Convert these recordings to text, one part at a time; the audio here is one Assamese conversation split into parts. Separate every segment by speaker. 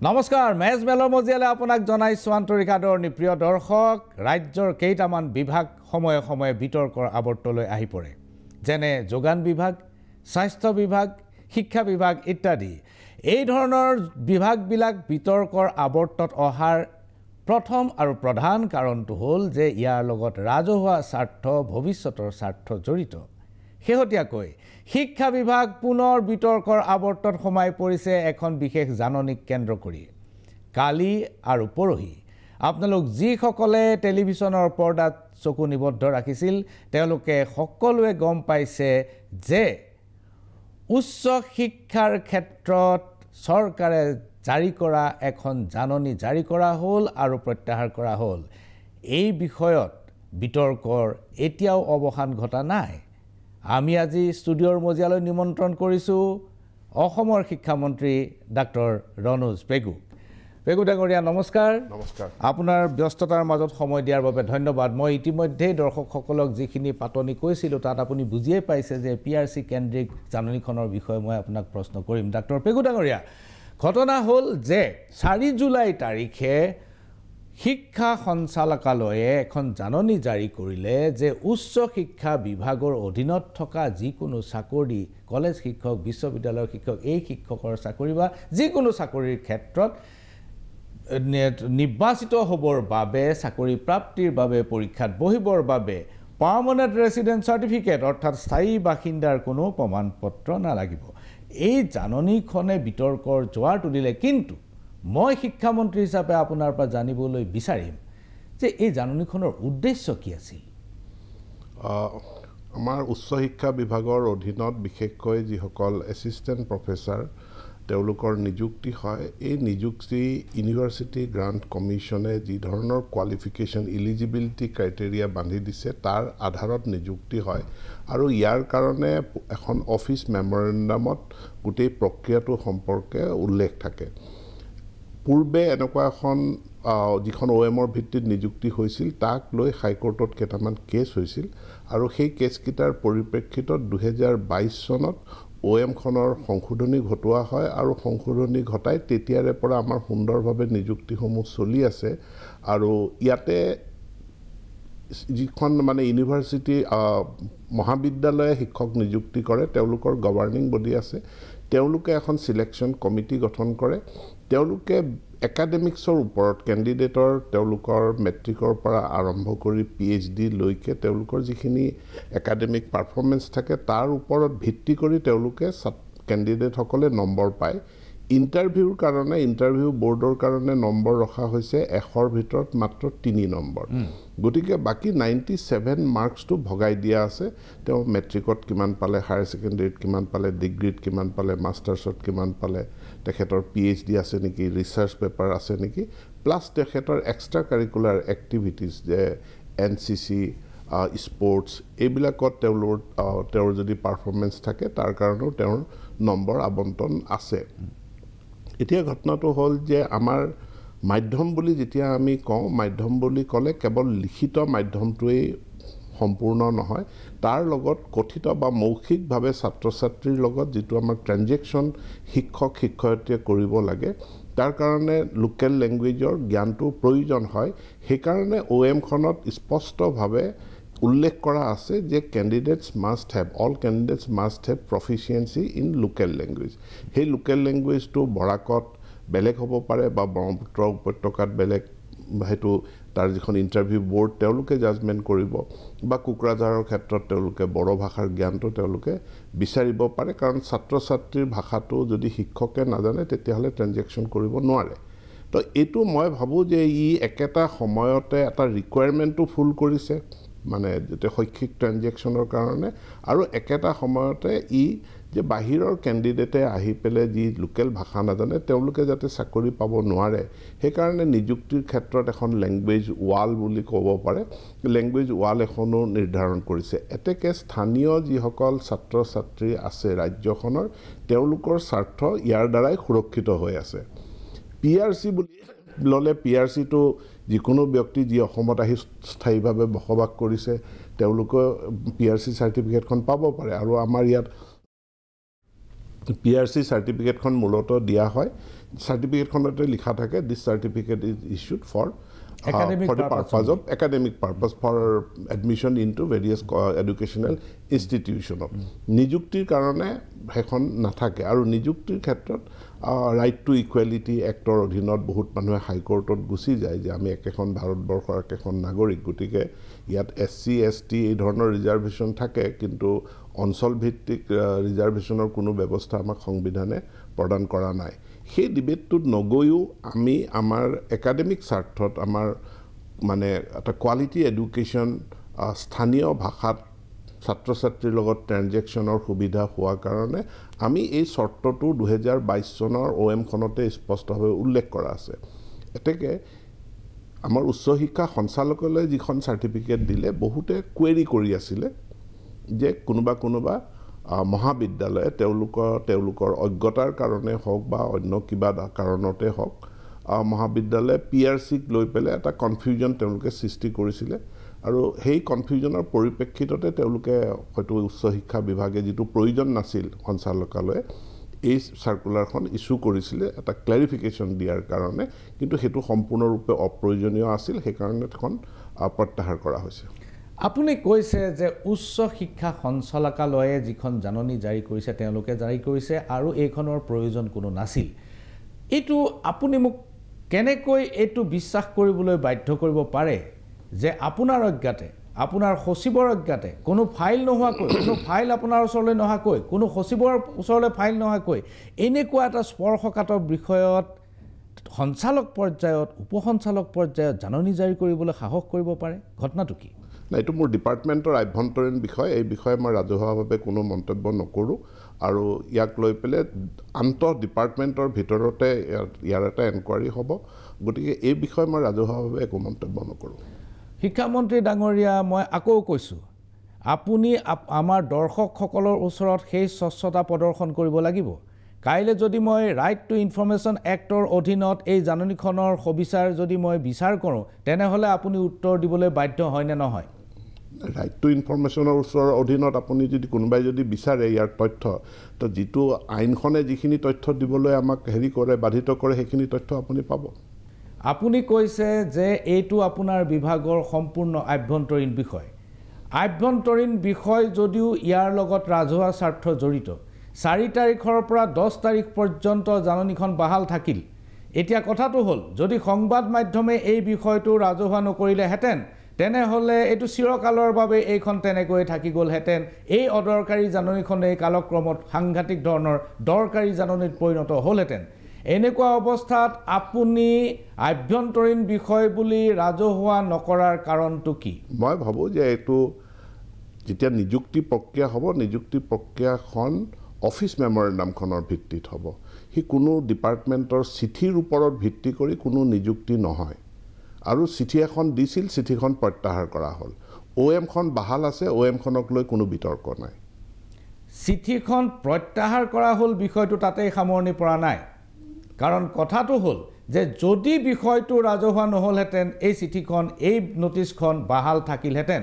Speaker 1: নমস্কাৰ মেজ মেলৰ মজিয়ালে আপোনাক জনাইছোঁ আন্তৰিক আদৰণি প্ৰিয় দৰ্শক ৰাজ্যৰ কেইটামান বিভাগ সময়ে সময়ে বিতৰ্কৰ আৱৰ্তলৈ আহি পৰে যেনে যোগান বিভাগ স্বাস্থ্য বিভাগ শিক্ষা বিভাগ ইত্যাদি এই ধৰণৰ বিভাগবিলাক বিতৰ্কৰ আৱৰ্তত অহাৰ প্ৰথম আৰু প্ৰধান কাৰণটো হ'ল যে ইয়াৰ লগত ৰাজহুৱা স্বাৰ্থ ভৱিষ্যতৰ স্বাৰ্থ জড়িত শেহতীয়াকৈ শিক্ষা বিভাগ পুনৰ বিতৰ্কৰ আৱৰ্তত সোমাই পৰিছে এখন বিশেষ জাননীক কেন্দ্ৰ কৰি কালি আৰু পৰহি আপোনালোক যিসকলে টেলিভিছনৰ পৰ্দাত চকু নিবদ্ধ ৰাখিছিল তেওঁলোকে সকলোৱে গম পাইছে যে উচ্চ শিক্ষাৰ ক্ষেত্ৰত চৰকাৰে জাৰি কৰা এখন জাননী জাৰি কৰা হ'ল আৰু প্ৰত্যাহাৰ কৰা হ'ল এই বিষয়ত বিতৰ্কৰ এতিয়াও অৱসান ঘটা নাই আমি আজি ষ্টুডিঅ'ৰ মজিয়ালৈ নিমন্ত্ৰণ কৰিছোঁ অসমৰ শিক্ষামন্ত্ৰী ডাক্তৰ ৰণোজ পেগু ডাঙৰীয়া নমস্কাৰ
Speaker 2: নমস্কাৰ
Speaker 1: আপোনাৰ ব্যস্ততাৰ মাজত সময় দিয়াৰ বাবে ধন্যবাদ মই ইতিমধ্যেই দৰ্শকসকলক যিখিনি পাতনি কৈছিলোঁ তাত আপুনি বুজিয়েই পাইছে যে PRC কেন্দ্ৰিক জাননীখনৰ বিষয়ে মই আপোনাক প্ৰশ্ন কৰিম ডাক্তৰ পেগু ডাঙৰীয়া ঘটনা হ'ল যে 4 জুলাই তাৰিখে শিক্ষা সঞ্চালকালয়ে এখন জাননী জাৰি কৰিলে যে উচ্চ শিক্ষা বিভাগৰ অধীনত থকা যিকোনো চাকৰি কলেজ শিক্ষক বিশ্ববিদ্যালয়ৰ শিক্ষক এই শিক্ষকৰ চাকৰি বা যিকোনো চাকৰিৰ ক্ষেত্ৰত নিৰ্বাচিত হ'বৰ বাবে চাকৰি প্ৰাপ্তিৰ বাবে পৰীক্ষাত বহিবৰ বাবে পাৰ্মানেণ্ট ৰেচিডেন্ট চাৰ্টিফিকেট অৰ্থাৎ স্থায়ী বাসিন্দাৰ কোনো প্ৰমাণপত্ৰ নালাগিব এই জাননীখনে বিতৰ্কৰ জোৱাৰ তুলিলে কিন্তু মই শিক্ষামন্ত্ৰী হিচাপে আপোনাৰ পৰা জানিবলৈ বিচাৰিম যে এই জাননীখনৰ উদ্দেশ্য কি আছিল
Speaker 2: আমাৰ উচ্চ শিক্ষা বিভাগৰ অধীনত বিশেষকৈ যিসকল এছিষ্টেণ্ট প্ৰফেচাৰ তেওঁলোকৰ নিযুক্তি হয় এই নিযুক্তি ইউনিভাৰ্চিটি গ্ৰাণ্ট কমিশ্যনে যি ধৰণৰ কোৱালিফিকেশ্যন ইলিজিবিলিটি ক্ৰাইটেৰিয়া বান্ধি দিছে তাৰ আধাৰত নিযুক্তি হয় আৰু ইয়াৰ কাৰণে এখন অফিচ মেমৰেণ্ডামত গোটেই প্ৰক্ৰিয়াটো সম্পৰ্কে উল্লেখ থাকে পূৰ্বে এনেকুৱা এখন যিখন OMৰ ভিত্তিত নিযুক্তি হৈছিল তাক লৈ হাইকোৰ্টত কেইটামান কেছ হৈছিল আৰু সেই কেছকেইটাৰ পৰিপ্ৰেক্ষিতত 2022 চনত OMখনৰ সংশোধনী ঘটোৱা হয় আৰু সংশোধনী ঘটাই তেতিয়াৰে পৰা আমাৰ সুন্দৰভাৱে নিযুক্তিসমূহ চলি আছে আৰু ইয়াতে যিখন মানে ইউনিভাৰ্চিটি মহাবিদ্যালয়ে শিক্ষক নিযুক্তি কৰে তেওঁলোকৰ গভৰ্নিং বডি আছে তেওঁলোকে এখন সিলেকশ্যন কমিটি গঠন কৰে তেওঁলোকে একাডেমিক্সৰ ওপৰত কেণ্ডিডেটৰ তেওঁলোকৰ মেট্ৰিকৰ পৰা আৰম্ভ কৰি PhD লৈকে তেওঁলোকৰ যিখিনি একাডেমিক পাৰফৰ্মেন্স থাকে তাৰ ওপৰত ভিত্তি কৰি তেওঁলোকে কেণ্ডিডেটসকলে নম্বৰ পায় ইণ্টাৰভিউৰ কাৰণে ইণ্টাৰভিউ বোৰ্ডৰ কাৰণে নম্বৰ ৰখা হৈছে 100ৰ ভিতৰত মাত্ৰ 3 নম্বৰ গতিকে বাকি 97 মাৰ্কসটো ভগাই দিয়া আছে তেওঁ মেট্ৰিকত কিমান পালে হায়াৰ সেকেন্ডাৰীত কিমান পালে ডিগ্ৰীত কিমান পালে মাষ্টাৰ্ছত কিমান পালে তেখেতৰ PhD আছে নেকি ৰিসাৰ্চ পেপাৰ আছে নেকি প্লাস তেখেতৰ এক্সট্ৰা কাৰিকুলাৰ এক্টিভিটিজ যে NCC স্পৰ্টছ এইবিলাকত তেওঁৰ যদি পাৰফৰ্মেন্স থাকে তাৰ কাৰণেও তেওঁৰ নম্বৰ আবণ্টন আছে এতিয়া ঘটনাটো হ'ল যে আমাৰ মাধ্যম বুলি যেতিয়া আমি কওঁ মাধ্যম বুলি ক'লে কেৱল লিখিত মাধ্যমটোৱেই সম্পূৰ্ণ নহয় তাৰ লগত কথিত বা মৌখিকভাৱে ছাত্ৰ ছাত্ৰীৰ লগত যেটো আমাৰ ট্ৰানজেকচন শিক্ষক শিক্ষয়িত্ৰীয়ে কৰিব লাগে তাৰ কাৰণে লোকেল ল্যাঙ্গুৱেজৰ জ্ঞানটো প্ৰয়োজন হয় সেই কাৰণে OMখনত স্পষ্টভাৱে উল্লেখ কৰা আছে যে candidates must have all candidates must have proficiency in local language সেই লোকেল ল্যাঙ্গুৱেজটো বৰাকত বেলেগ হ'ব পাৰে বা ব্ৰহ্মপুত্ৰ উপত্যকাত বেলেগ হেতু তাৰ যিখন ইন্টাৰভিউ বোৰ্ড তেওঁলোকে জাজমেন্ট কৰিব বা কুকৰাঝাৰৰ ক্ষেত্ৰত তেওঁলোকে বড়ো ভাষাৰ জ্ঞানটো তেওঁলোকে বিচাৰিব পাৰে কাৰণ ছাত্ৰ ছাত্ৰীৰ ভাষাটো যদি শিক্ষকে নাজানে তেতিয়াহলে ট্ৰানজেকচন কৰিব নোৱাৰে তো এটো মই ভাবো যে ই একেটা সময়তে এটা ৰিকুৱাৰমেন্টটো ফুল কৰিছে মানে যেতে শৈক্ষিক ট্ৰানজেকচনৰ কাৰণে আৰু একেটা সময়তে ই যে বাহিৰৰ ক্যান্ডিডেটে আহি পেলে যি লোকেল ভাষা নাজানে তেওঁলোকে যাতে চাকৰি পাব নোৱাৰে সেই কাৰণে নিযুক্তিৰ ক্ষেত্ৰত এখন ল্যাঙ্গুৱেজ ওয়াল বুলি ক'ব পাৰে ল্যাঙ্গুৱেজ ওয়াল এখনো নিৰ্ধাৰণ কৰিছে এতেকে স্থানীয় যিসকল ছাত্ৰ ছাত্ৰী আছে ৰাজ্যখনৰ তেওঁলোকৰ স্বাৰ্থ ইয়াৰ দ্বাৰাই সুৰক্ষিত হৈ আছে PRC বুলি ললে PRC টো যিকোনো ব্যক্তি যি অসমত আহি স্থায়ীভাৱে বসবাস কৰিছে তেওঁলোকে PRC সাৰ্টিফিকেটখন পাব পাৰে আৰু আমাৰ ইয়াত PRC চাৰ্টিফিকেটখন মূলতঃ দিয়া হয় চাৰ্টিফিকেটখনতে লিখা থাকে this certificate is issued for the purpose of academic purpose for admission into various educational institutions. নিযুক্তিৰ কাৰণে হেখন নাথাকে আৰু নিযুক্তিৰ ক্ষেত্ৰত ৰাইট টু ইকুৱেলিটি এক্টৰ অধীনত বহুত মানুহে হাইকোৰ্টত গুচি যায় যে আমি একেখন ভাৰতবৰ্ষৰ একেখন নাগৰিক গতিকে ইয়াত SC ST এই ধৰণৰ ৰিজাৰ্ভেশ্যন থাকে কিন্তু অঞ্চল ভিত্তিক ৰিজাৰ্ভেশ্যনৰ কোনো ব্যৱস্থা আমাক সংবিধানে প্ৰদান কৰা নাই সেই ডিবেটটোত নগৈও আমি আমাৰ একাডেমিক স্বাৰ্থত আমাৰ মানে এটা কোৱালিটি এডুকেশ্যন স্থানীয় ভাষাত ছাত্ৰ ছাত্ৰীৰ লগত ট্ৰানজেকশ্যনৰ সুবিধা হোৱাৰ কাৰণে আমি এই চৰ্তটো 2022 চনৰ OM-খনতে স্পষ্টভাৱে উল্লেখ কৰা আছে এতেকে আমাৰ উচ্চ শিক্ষা সঞ্চালকালয়ে যিখন চাৰ্টিফিকেট দিলে বহুতে কুৱেৰি কৰি আছিলে যে কোনোবা মহাবিদ্যালয়ে তেওঁলোকৰ অজ্ঞতাৰ কাৰণে হওক বা অন্য কিবা কাৰণতে হওক মহাবিদ্যালয়ে PRC-ক লৈ পেলাই এটা কনফিউজন তেওঁলোকে সৃষ্টি কৰিছিলে আৰু সেই কনফিউজনৰ পৰিপ্ৰেক্ষিততে তেওঁলোকে হয়তো উচ্চ শিক্ষা বিভাগে যিটো প্ৰয়োজন নাছিল সঞ্চালকালয়ে এই সাৰ্কুলাৰখন ইস্যু কৰিছিলে এটা ক্লাৰিফিকেশ্যন দিয়াৰ কাৰণে কিন্তু সেইটো সম্পূৰ্ণৰূপে অপ্ৰয়োজনীয় আছিল সেইকাৰণে এখন প্ৰত্যাহাৰ কৰা হৈছে
Speaker 1: আপুনি কৈছে যে উচ্চ শিক্ষা সঞ্চালকালয়ে যিখন জাননী জাৰি কৰিছে তেওঁলোকে জাৰি কৰিছে আৰু এইখনৰ প্ৰয়োজন কোনো নাছিল এইটো আপুনি মোক কেনেকৈ এইটো বিশ্বাস কৰিবলৈ বাধ্য কৰিব পাৰে যে আপোনাৰ অজ্ঞাতে আপোনাৰ সচিবৰ অজ্ঞাতে কোনো ফাইল নোহোৱাকৈ কোনো ফাইল আপোনাৰ ওচৰলৈ নহাকৈ কোনো সচিবৰ ওচৰলৈ ফাইল নহাকৈ এনেকুৱা এটা স্পৰ্শকাতৰ বিষয়ত সঞ্চালক পৰ্যায়ত উপসঞ্চালক পৰ্যায়ত জাননী জাৰি কৰিবলৈ সাহস কৰিব পাৰে ঘটনাটো কি
Speaker 2: না এইটো মোৰ ডিপাৰ্টমেণ্টৰ আভ্যন্তৰীণ বিষয় এই বিষয়ে মই ৰাজহুৱাভাৱে কোনো মন্তব্য নকৰোঁ আৰু ইয়াক লৈ পেলাই আন্তঃ ডিপাৰ্টমেণ্টৰ ভিতৰতে ইয়াৰ এটা এনকুৱাৰী হ'ব গতিকে এই বিষয়ে মই ৰাজহুৱাভাৱে একো মন্তব্য নকৰোঁ
Speaker 1: শিক্ষামন্ত্ৰী ডাঙৰীয়া মই আকৌ কৈছোঁ আপুনি আমাৰ দৰ্শকসকলৰ ওচৰত সেই স্বচ্ছতা প্ৰদৰ্শন কৰিব লাগিব কাইলৈ যদি মই ৰাইট টু ইনফৰমেশ্যন এক্টৰ অধীনত এই জাননীখনৰ সবিচাৰ যদি মই বিচাৰ কৰোঁ তেনেহ'লে আপুনি উত্তৰ দিবলৈ বাধ্য হয়নে নহয়
Speaker 2: ৰাইট টু ইনফৰমেশ্যনৰ ওচৰৰ অধীনত আপুনি যদি কোনোবাই যদি বিচাৰে ইয়াৰ তথ্য তো যিটো আইনখনে যিখিনি তথ্য দিবলৈ আমাক কৰে বাধিত কৰে সেইখিনি তথ্য আপুনি পাব
Speaker 1: আপুনি কৈছে যে এইটো আপোনাৰ বিভাগৰ সম্পূৰ্ণ আভ্যন্তৰীণ বিষয় যদিও ইয়াৰ লগত ৰাজহুৱা স্বাৰ্থ জড়িত 4 তাৰিখৰ পৰা 10 তাৰিখ পৰ্যন্ত জাননীখন বাহাল থাকিল এতিয়া কথাটো হ'ল যদি সংবাদ মাধ্যমে এই বিষয়টো ৰাজহুৱা নকৰিলেহেঁতেন তেনেহ'লে এইটো চিৰকালৰ বাবে এইখন তেনেকৈ থাকি গ'লহেঁতেন এই অদৰকাৰী জাননীখন এই কালক্ৰমত সাংঘাতিক ধৰণৰ দৰকাৰী জাননীত পৰিণত হ'লহেঁতেন এনেকুৱা অৱস্থাত আপুনি আভ্যন্তৰীণ বিষয় বুলি ৰাজহুৱা নকৰাৰ কাৰণটো কি
Speaker 2: মই ভাবোঁ যে এইটো যেতিয়া নিযুক্তি প্ৰক্ৰিয়া হ'ব নিযুক্তি প্ৰক্ৰিয়াখন অফিচ মেমৰেণ্ডামখনৰ ভিত্তিত হ'ব হি কোনো ডিপাৰ্টমেণ্টৰ চিঠিৰ ওপৰত ভিত্তি কৰি কোনো নিযুক্তি নহয় আৰু চিঠি এখন দিছিল চিঠিখন প্ৰত্যাহাৰ কৰা হ'ল OM-খন বাহাল আছে OM-খনক লৈ কোনো বিতৰ্ক নাই
Speaker 1: চিঠিখন প্ৰত্যাহাৰ কৰা হ'ল বিষয়টো তাতেই সামৰণি পৰা নাই কাৰণ কথাটো হ'ল যে যদি বিষয়টো ৰাজহুৱা নহ'লহেঁতেন এই চিঠিখন এই নটিছখন বাহাল থাকিলহেঁতেন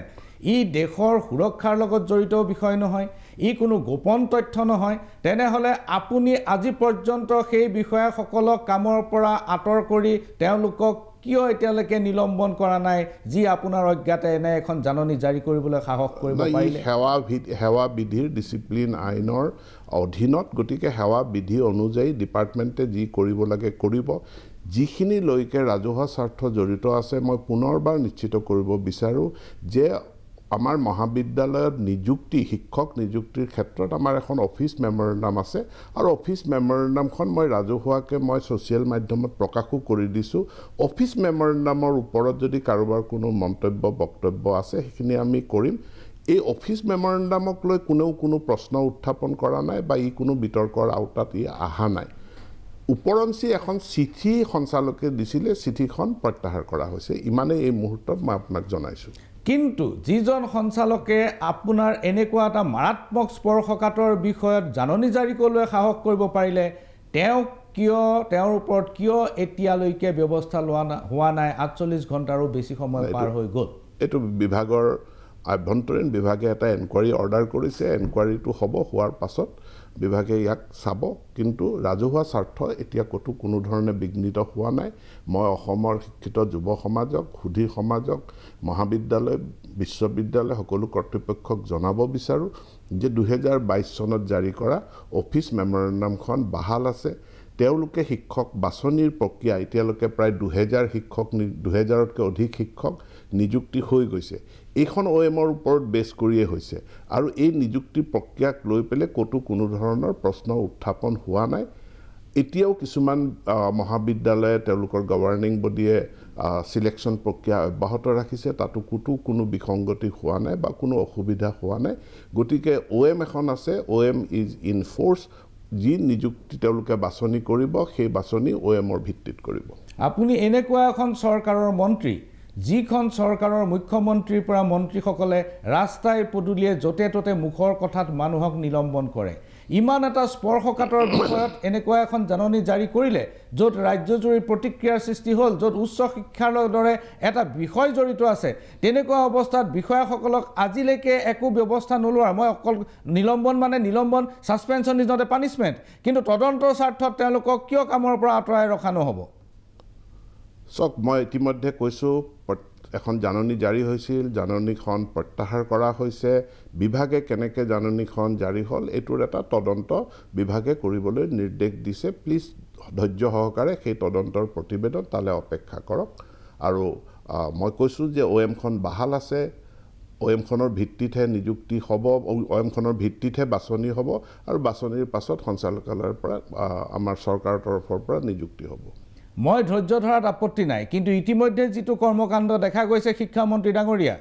Speaker 1: ই দেশৰ সুৰক্ষাৰ লগত জড়িত বিষয় নহয় ই কোনো গোপন তথ্য নহয় তেনেহ'লে আপুনি আজি পৰ্যন্ত সেই বিষয়াসকলক কামৰ পৰা আঁতৰ কৰি তেওঁলোকক কিয় এতিয়ালৈকে নিলম্বন কৰা নাই যি আপোনাৰ অজ্ঞাতে এনে এখন জাননী জাৰি কৰিবলৈ সাহস কৰিব পাৰিলে
Speaker 2: সেৱা বিধিৰ ডিচিপ্লিন আইনৰ অধীনত গতিকে সেৱা বিধি অনুযায়ী ডিপাৰ্টমেণ্টে যি কৰিব লাগে কৰিব যিখিনি লৈকে ৰাজহুৱা স্বাৰ্থ জড়িত আছে মই পুনৰবাৰ নিশ্চিত কৰিব বিচাৰোঁ যে আমাৰ মহাবিদ্যালয়ত শিক্ষক নিযুক্তিৰ ক্ষেত্ৰত আমাৰ এখন অফিচ মেমৰেণ্ডাম আছে আৰু অফিচ মেমৰেণ্ডামখন মই ৰাজহুৱাকৈ মই ছ'চিয়েল মাধ্যমত প্ৰকাশো কৰি দিছোঁ অফিচ মেমৰেণ্ডামৰ ওপৰত যদি কাৰোবাৰ কোনো মন্তব্য বক্তব্য আছে সেইখিনি আমি কৰিম এই অফিচ মেমৰেণ্ডামক লৈ কোনেও কোনো প্ৰশ্ন উত্থাপন কৰা নাই বা ই কোনো বিতৰ্কৰ আওতাত ই অহা নাই উপৰঞ্চি এখন চিঠি সঞ্চালকে দিছিলে চিঠিখন প্ৰত্যাহাৰ কৰা হৈছে ইমানেই এই মুহূৰ্তত মই আপোনাক জনাইছোঁ
Speaker 1: কিন্তু যিজন সঞ্চালকে আপোনাৰ এনেকুৱা এটা মাৰাত্মক স্পৰ্শকাতৰ বিষয়ত জাননী জাৰি কৰিবলৈ সাহস কৰিব পাৰিলে তেওঁৰ ওপৰত কিয় এতিয়ালৈকে ব্যৱস্থা হোৱা নাই 48 ঘণ্টাৰো বেছি সময় পাৰ হৈ গ'ল
Speaker 2: এইটো বিভাগৰ আভ্যন্তৰীণ বিভাগে এটা এনকুৱাৰী অৰ্ডাৰ কৰিছে এনকুৱাৰীটো হ'ব হোৱাৰ পাছত বিভাগে ইয়াক চাব কিন্তু ৰাজহুৱা স্বাৰ্থ এতিয়া ক'তো কোনো ধৰণে বিঘ্নিত হোৱা নাই মই অসমৰ শিক্ষিত যুৱ সমাজক সুধী সমাজক মহাবিদ্যালয় বিশ্ববিদ্যালয় সকলো কৰ্তৃপক্ষক জনাব বিচাৰোঁ যে 2022 চনত জাৰি কৰা অফিচ মেমৰেণ্ডামখন বাহাল আছে তেওঁলোকে শিক্ষক বাছনিৰ প্ৰক্ৰিয়া এতিয়ালৈকে প্ৰায় 2000 শিক্ষক 2000তকৈ অধিক শিক্ষক নিযুক্তি হৈ গৈছে এইখন OM-ৰ ওপৰত বেছ কৰিয়ে হৈছে আৰু এই নিযুক্তি প্ৰক্ৰিয়াক লৈ পেলাই ক'তো কোনো ধৰণৰ প্ৰশ্ন উত্থাপন হোৱা নাই এতিয়াও কিছুমান মহাবিদ্যালয়ে তেওঁলোকৰ গভৰ্নিং বডিয়ে সিলেকশ্যন প্ৰক্ৰিয়া অব্যাহত ৰাখিছে তাতো ক'তো কোনো বিসংগতি হোৱা নাই বা কোনো অসুবিধা হোৱা নাই গতিকে OM এখন আছে OM ইজ ইন ফ'ৰ্চ যি নিযুক্তি তেওঁলোকে বাছনি কৰিব সেই বাছনি OM-ৰ ভিত্তিত কৰিব
Speaker 1: আপুনি এনেকুৱা এখন চৰকাৰৰ মন্ত্ৰী যিখন চৰকাৰৰ মুখ্যমন্ত্ৰীৰ পৰা মন্ত্ৰীসকলে ৰাস্তাই পদূলিয়ে য'তে ত'তে মুখৰ কথাত মানুহক নিলম্বন কৰে ইমান এটা স্পৰ্শকাতৰ বিষয়ত এনেকুৱা এখন জাননী জাৰি কৰিলে য'ত ৰাজ্যজুৰি প্ৰতিক্ৰিয়াৰ সৃষ্টি হ'ল য'ত উচ্চ শিক্ষাৰ দৰে এটা বিষয় জড়িত আছে তেনেকুৱা অৱস্থাত বিষয়াসকলক আজিলৈকে একো ব্যৱস্থা নোলোৱাৰ মই অকল নিলম্বন মানে নিলম্বন সাসপেনশন ইজ নট এ পানিশমেণ্ট কিন্তু তদন্তৰ স্বাৰ্থত তেওঁলোকক কিয় কামৰ পৰা আঁতৰাই ৰখা নহ'ব
Speaker 2: চক মই ইতিমধ্যে কৈছোঁ এখন জাননী জাৰি হৈছিল জাননীখন প্ৰত্যাহাৰ কৰা হৈছে বিভাগে কেনেকৈ জাননীখন জাৰি হ'ল এইটোৰ এটা তদন্ত বিভাগে কৰিবলৈ নিৰ্দেশ দিছে প্লিজ ধৈৰ্য সহকাৰে সেই তদন্তৰ প্ৰতিবেদন তালৈ অপেক্ষা কৰক আৰু মই কৈছোঁ যে OM-খন বাহাল আছে OM-খনৰ ভিত্তিতহে নিযুক্তি হ'ব OM-খনৰ ভিত্তিতহে বাছনি হ'ব আৰু বাছনিৰ পাছত সঞ্চালকালয়ৰ পৰা আমাৰ চৰকাৰৰ তৰফৰ পৰা নিযুক্তি হ'ব
Speaker 1: মই ধৈৰ্য ধৰাত আপত্তি নাই কিন্তু ইতিমধ্যে যিটো কৰ্মকাণ্ড দেখা গৈছে শিক্ষামন্ত্ৰী ডাঙৰীয়া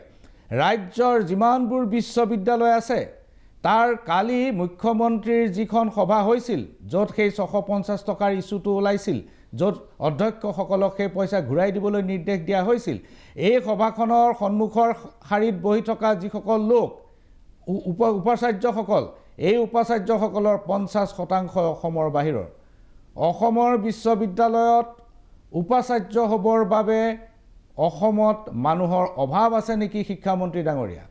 Speaker 1: ৰাজ্যৰ যিমানবোৰ বিশ্ববিদ্যালয় আছে তাৰ কালি মুখ্যমন্ত্ৰীৰ যিখন সভা হৈছিল য'ত সেই 650 টকাৰ ইস্যুটো ওলাইছিল য'ত অধ্যক্ষসকলক সেই পইচা ঘূৰাই দিবলৈ নিৰ্দেশ দিয়া হৈছিল এই সভাখনৰ সন্মুখৰ শাৰীত বহি থকা যিসকল লোক উপাচাৰ্যসকল এই উপাচাৰ্যসকলৰ 50% অসমৰ বাহিৰৰ অসমৰ বিশ্ববিদ্যালয়ত উপাচাৰ্য হ'বৰ বাবে অসমত মানুহৰ অভাৱ আছে নেকি শিক্ষামন্ত্ৰী ডাঙৰীয়া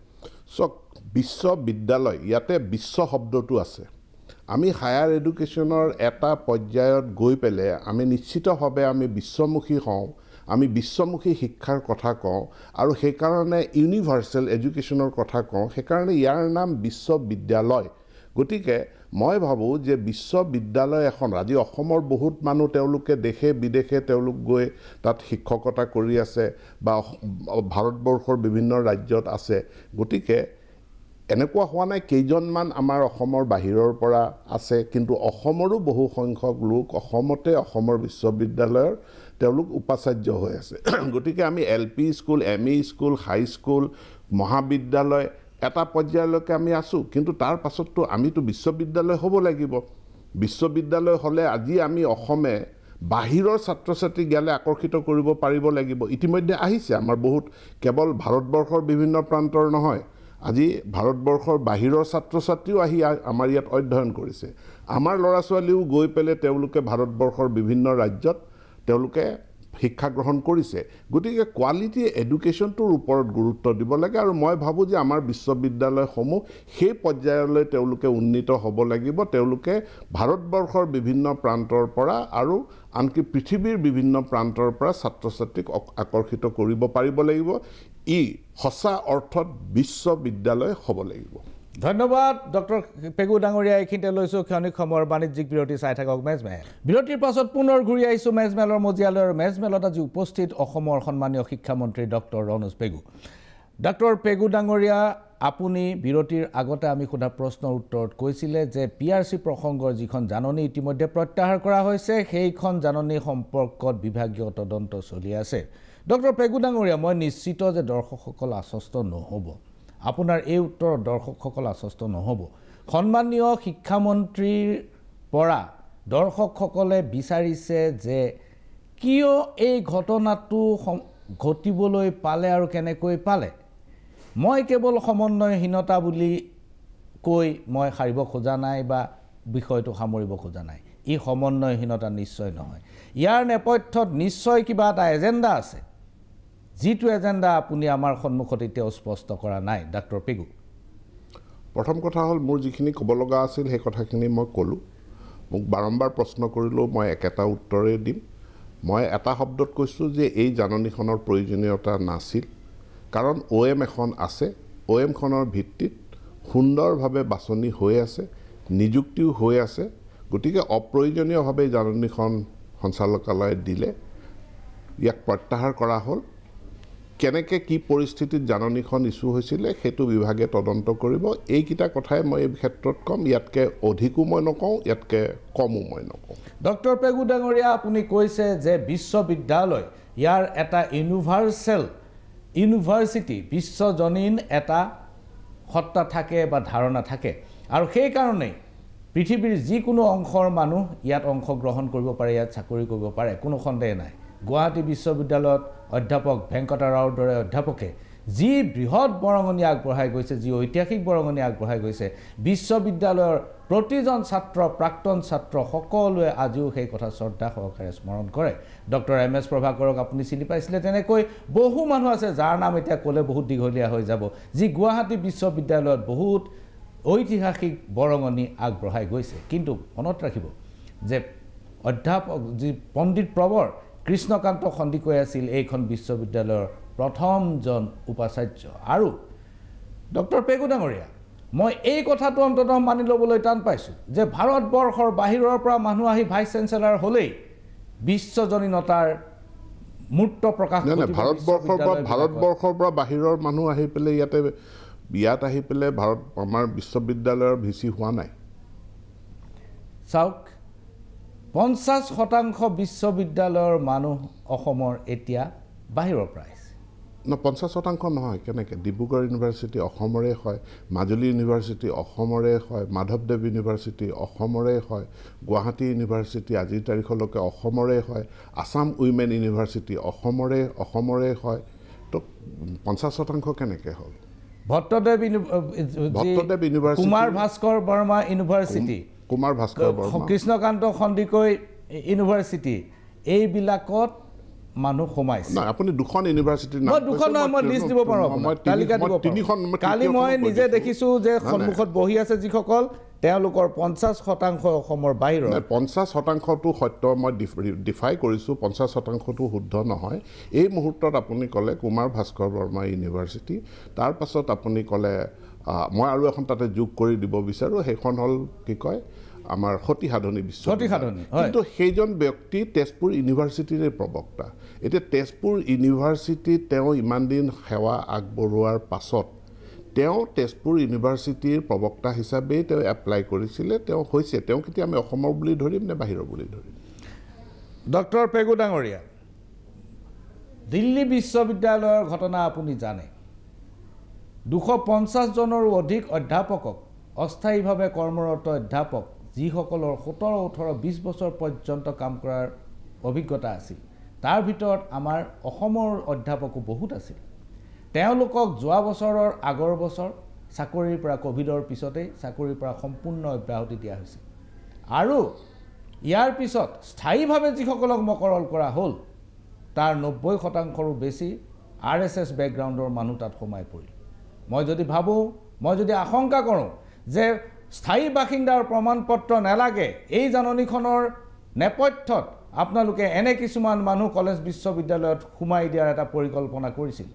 Speaker 2: চক বিশ্ববিদ্যালয় ইয়াতে বিশ্ব শব্দটো আছে আমি হায়াৰ এডুকেশ্যনৰ এটা পৰ্যায়ত গৈ পেলাই আমি নিশ্চিতভাৱে আমি বিশ্বমুখী হওঁ আমি বিশ্বমুখী শিক্ষাৰ কথা কওঁ আৰু সেইকাৰণে ইউনিভাৰ্চেল এডুকেশ্যনৰ কথা কওঁ সেইকাৰণে ইয়াৰ নাম বিশ্ববিদ্যালয় গতিকে মই ভাবোঁ যে বিশ্ববিদ্যালয় এখন আজি অসমৰ বহুত মানুহ তেওঁলোকে দেশে বিদেশে তেওঁলোক গৈ তাত শিক্ষকতা কৰি আছে বা ভাৰতবৰ্ষৰ বিভিন্ন ৰাজ্যত আছে গতিকে এনেকুৱা হোৱা নাই কেইজনমান আমাৰ অসমৰ বাহিৰৰ পৰা আছে কিন্তু অসমৰো বহু সংখ্যক লোক অসমতে অসমৰ বিশ্ববিদ্যালয়ৰ তেওঁলোক উপাচাৰ্য হৈ আছে গতিকে আমি LP স্কুল ME স্কুল হাই স্কুল মহাবিদ্যালয় এটা পৰ্যায়লৈকে আমি আছোঁ কিন্তু তাৰ পাছততো আমিতো বিশ্ববিদ্যালয় হ'ব লাগিব বিশ্ববিদ্যালয় হ'লে আজি আমি অসমে বাহিৰৰ ছাত্ৰ ছাত্ৰীক ইয়ালৈ আকৰ্ষিত কৰিব পাৰিব লাগিব ইতিমধ্যে আহিছে আমাৰ বহুত কেৱল ভাৰতবৰ্ষৰ বিভিন্ন প্ৰান্তৰ নহয় আজি ভাৰতবৰ্ষৰ বাহিৰৰ ছাত্ৰ ছাত্ৰীও আহি আমাৰ ইয়াত অধ্যয়ন কৰিছে আমাৰ ল'ৰা ছোৱালীও গৈ পেলাই তেওঁলোকে ভাৰতবৰ্ষৰ বিভিন্ন ৰাজ্যত তেওঁলোকে শিক্ষা গ্ৰহণ কৰিছে গতিকে কোৱালিটি এডুকেশ্যনটোৰ ওপৰত গুৰুত্ব দিব লাগে আৰু মই ভাবোঁ যে আমাৰ বিশ্ববিদ্যালয়সমূহ সেই পৰ্যায়লৈ তেওঁলোকে উন্নীত হ'ব লাগিব তেওঁলোকে ভাৰতবৰ্ষৰ বিভিন্ন প্ৰান্তৰ পৰা আৰু আনকি পৃথিৱীৰ বিভিন্ন প্ৰান্তৰ পৰা ছাত্ৰ ছাত্ৰীক আকৰ্ষিত কৰিব পাৰিব লাগিব ই সঁচা অৰ্থত বিশ্ববিদ্যালয় হ'ব লাগিব
Speaker 1: ধন্যবাদ ডক্টৰ পেগু ডাঙৰীয়া এইখিনিতে লৈছোঁ ক্ষণিক সময়ৰ বাণিজ্যিক বিৰতি চাই থাকক মেজমেল বিৰতিৰ পাছত পুনৰ ঘূৰি আহিছোঁ মেজমেলৰ মজিয়ালৈ আৰু মেজমেলত আজি উপস্থিত অসমৰ সন্মানীয় শিক্ষামন্ত্ৰী ডক্টৰ ৰণোজ পেগু ডক্টৰ পেগু ডাঙৰীয়া আপুনি বিৰতিৰ আগতে আমি সোধা প্ৰশ্নৰ উত্তৰত কৈছিলে যে PRC প্ৰসংগৰ যিখন জাননী ইতিমধ্যে প্ৰত্যাহাৰ কৰা হৈছে সেইখন জাননী সম্পৰ্কত বিভাগীয় তদন্ত চলি আছে ডক্টৰ পেগু ডাঙৰীয়া মই নিশ্চিত যে দৰ্শকসকল আশ্বস্ত নহ'ব আপোনাৰ এই উত্তৰত দৰ্শকসকল আশ্বস্ত নহ'ব সন্মানীয় শিক্ষামন্ত্ৰীৰ পৰা দৰ্শকসকলে বিচাৰিছে যে কিয় এই ঘটনাটো ঘটিবলৈ পালে আৰু কেনেকৈ পালে মই কেৱল সমন্বয়হীনতা বুলি কৈ মই সাৰিব খোজা নাই বা বিষয়টো সামৰিব খোজা নাই ই সমন্বয়হীনতা নিশ্চয় নহয় ইয়াৰ নেপথ্যত নিশ্চয় কিবা এটা এজেণ্ডা আছে যিটো এজেণ্ডা আপুনি আমাৰ সন্মুখত এতিয়াও স্পষ্ট কৰা নাই ডক্টৰ পেগু?
Speaker 2: প্ৰথম কথা হ'ল মোৰ যিখিনি ক'ব লগা আছিল সেই কথাখিনি মই ক'লোঁ। মোক বাৰম্বাৰ প্ৰশ্ন কৰিলেও মই একেটা উত্তৰেই দিম। মই এটা শব্দত কৈছোঁ যে এই জাননীখনৰ প্ৰয়োজনীয়তা নাছিল, কাৰণ OM এখন আছে। OMখনৰ ভিত্তিত সুন্দৰভাৱে বাছনি হৈ আছে, নিযুক্তিও হৈ আছে। গতিকে অপ্ৰয়োজনীয়ভাৱে জাননীখন সঞ্চালকালয়ে দিলে, ইয়াক প্ৰত্যাহাৰ কৰা হ'ল। কেনেকৈ কি পৰিস্থিতিত জাননীখন ইছ্যু হৈছিলে সেইটো বিভাগে তদন্ত কৰিব। এইকেইটা কথাই মই এই ক্ষেত্ৰত ক'ম। ইয়াতকৈ অধিকো মই নকওঁ, ইয়াতকৈ কমো মই নকওঁ।
Speaker 1: ডক্টৰ পেগু ডাঙৰীয়া, আপুনি কৈছে যে বিশ্ববিদ্যালয় ইয়াৰ এটা ইউনিভাৰ্চিটি, বিশ্বজনীন এটা সত্তা থাকে বা ধাৰণা থাকে, আৰু সেইকাৰণেই পৃথিৱীৰ যিকোনো অংশৰ মানুহ ইয়াত অংশগ্ৰহণ কৰিব পাৰে, ইয়াত চাকৰি কৰিব পাৰে, কোনো সন্দেহ নাই। গুৱাহাটী বিশ্ববিদ্যালয়ত অধ্যাপক ভেংকটা ৰাওৰ দৰে অধ্যাপকে যি বৃহৎ বৰঙণি আগবঢ়াই গৈছে, যি ঐতিহাসিক বৰঙণি আগবঢ়াই গৈছে, বিশ্ববিদ্যালয়ৰ প্ৰতিজন ছাত্ৰ, প্ৰাক্তন ছাত্ৰ সকলোৱে আজিও সেই কথা শ্ৰদ্ধা সহকাৰে স্মৰণ কৰে। ডক্টৰ MS প্ৰভাকৰক আপুনি চিনি পাইছিলে, তেনেকৈ বহু মানুহ আছে যাৰ নাম এতিয়া ক'লে বহুত দীঘলীয়া হৈ যাব, যি গুৱাহাটী বিশ্ববিদ্যালয়ত বহুত ঐতিহাসিক বৰঙণি আগবঢ়াই গৈছে। কিন্তু মনত ৰাখিব যে অধ্যাপক যি পণ্ডিত প্ৰবৰ কৃষ্ণকান্ত সন্দিকৈ আছিল এইখন বিশ্ববিদ্যালয়ৰ প্ৰথমজন উপাচাৰ্য। আৰু ডক্টৰ পেগু ডাঙৰীয়া, মই এই কথাটো অন্ততঃ মানি ল'বলৈ টান পাইছোঁ যে ভাৰতবৰ্ষৰ বাহিৰৰ পৰা মানুহ আহি ভাইচ চেঞ্চেলাৰ হ'লেই বিশ্বজনীনতাৰ মূৰ্ত প্ৰকাশ কৰিব।
Speaker 2: ভাৰতবৰ্ষৰ পৰা বাহিৰৰ মানুহ আহি পেলাই ইয়াত আহি পেলাই আমাৰ বিশ্ববিদ্যালয়ৰ ভিচি হোৱা নাই।
Speaker 1: চাওক, 50% বিশ্ববিদ্যালয়ৰ মানুহ অসমৰ এতিয়া বাহিৰৰ পৰা আহিছে।
Speaker 2: 50% নহয়, কেনেকৈ? ডিব্ৰুগড় ইউনিভাৰ্চিটি অসমৰে হয়, মাজুলী ইউনিভাৰ্চিটি অসমৰে হয়, মাধৱদেৱ ইউনিভাৰ্চিটি অসমৰে হয়, গুৱাহাটী ইউনিভাৰ্চিটি আজিৰ তাৰিখলৈকে অসমৰে হয়, আছাম উইমেন ইউনিভাৰ্চিটি অসমৰে হয়। তো 50% কেনেকৈ হ'ল?
Speaker 1: Bhattadev university, Kumar Bhaskar Barma university, Krishnakanta Sandikai university, এইবিলাকত মানুহ সোমাইছে।
Speaker 2: আপুনি দুখন ইউনিভাৰ্চিটিৰ নাম,
Speaker 1: দুখন নহয়, মই লিষ্ট দিব পাৰোঁ, তালিকা দিব পাৰোঁ। কালি মই নিজে দেখিছোঁ যে সন্মুখত বহি আছে যিসকল, তেওঁলোকৰ 50% অসমৰ বাহিৰৰ।
Speaker 2: 50%টো সত্য, মই ডিফাই কৰিছোঁ, 50%টো শুদ্ধ নহয়। এই মুহূৰ্তত আপুনি ক'লে কুমাৰ ভাস্কৰ বৰ্মা ইউনিভাৰ্চিটি, তাৰপাছত আপুনি ক'লে মই আৰু এখন তাতে যোগ কৰি দিব বিচাৰোঁ, সেইখন হ'ল কি কয় আমাৰ সতীসাধনী বিশ্ববিদ্যালয়। কিন্তু সেইজন ব্যক্তি তেজপুৰ ইউনিভাৰ্চিটিৰে প্ৰবক্তা। এতিয়া তেজপুৰ ইউনিভাৰ্চিটিত তেওঁ ইমান দিন সেৱা আগবঢ়োৱাৰ পাছত তেওঁ তেজপুৰ ইউনিভাৰ্চিটিৰ প্ৰবক্তা হিচাপেই তেওঁ এপ্লাই কৰিছিলে, তেওঁ হৈছে। তেওঁক এতিয়া আমি অসমৰ বুলি ধৰিম নে বাহিৰৰ বুলি ধৰিম?
Speaker 1: ডক্টৰ পেগু ডাঙৰীয়া, দিল্লী বিশ্ববিদ্যালয়ৰ ঘটনা আপুনি জানে। 250 জনৰো অধিক অধ্যাপকক, অস্থায়ীভাৱে কৰ্মৰত অধ্যাপক, যিসকলৰ 17, 18, 20 বছৰ পৰ্যন্ত কাম কৰাৰ অভিজ্ঞতা আছিল, তাৰ ভিতৰত আমাৰ অসমৰ অধ্যাপকো বহুত আছিল। তেওঁলোকক যোৱা বছৰৰ আগৰ বছৰ চাকৰিৰ পৰা, ক'ভিডৰ পিছতেই চাকৰিৰ পৰা সম্পূৰ্ণ অব্যাহতি দিয়া হৈছিল। আৰু ইয়াৰ পিছত স্থায়ীভাৱে যিসকলক মকৰল কৰা হ'ল, তাৰ 90%ৰো বেছি RSS বেকগ্ৰাউণ্ডৰ মানুহ তাত সোমাই পৰিল। মই যদি ভাবোঁ, মই যদি আশংকা কৰোঁ যে স্থায়ী বাসিন্দাৰ প্ৰমাণপত্ৰ নালাগে, এই জাননীখনৰ নেপথ্যত আপোনালোকে এনে কিছুমান মানুহ কলেজ বিশ্ববিদ্যালয়ত সোমাই দিয়াৰ এটা পৰিকল্পনা কৰিছিল।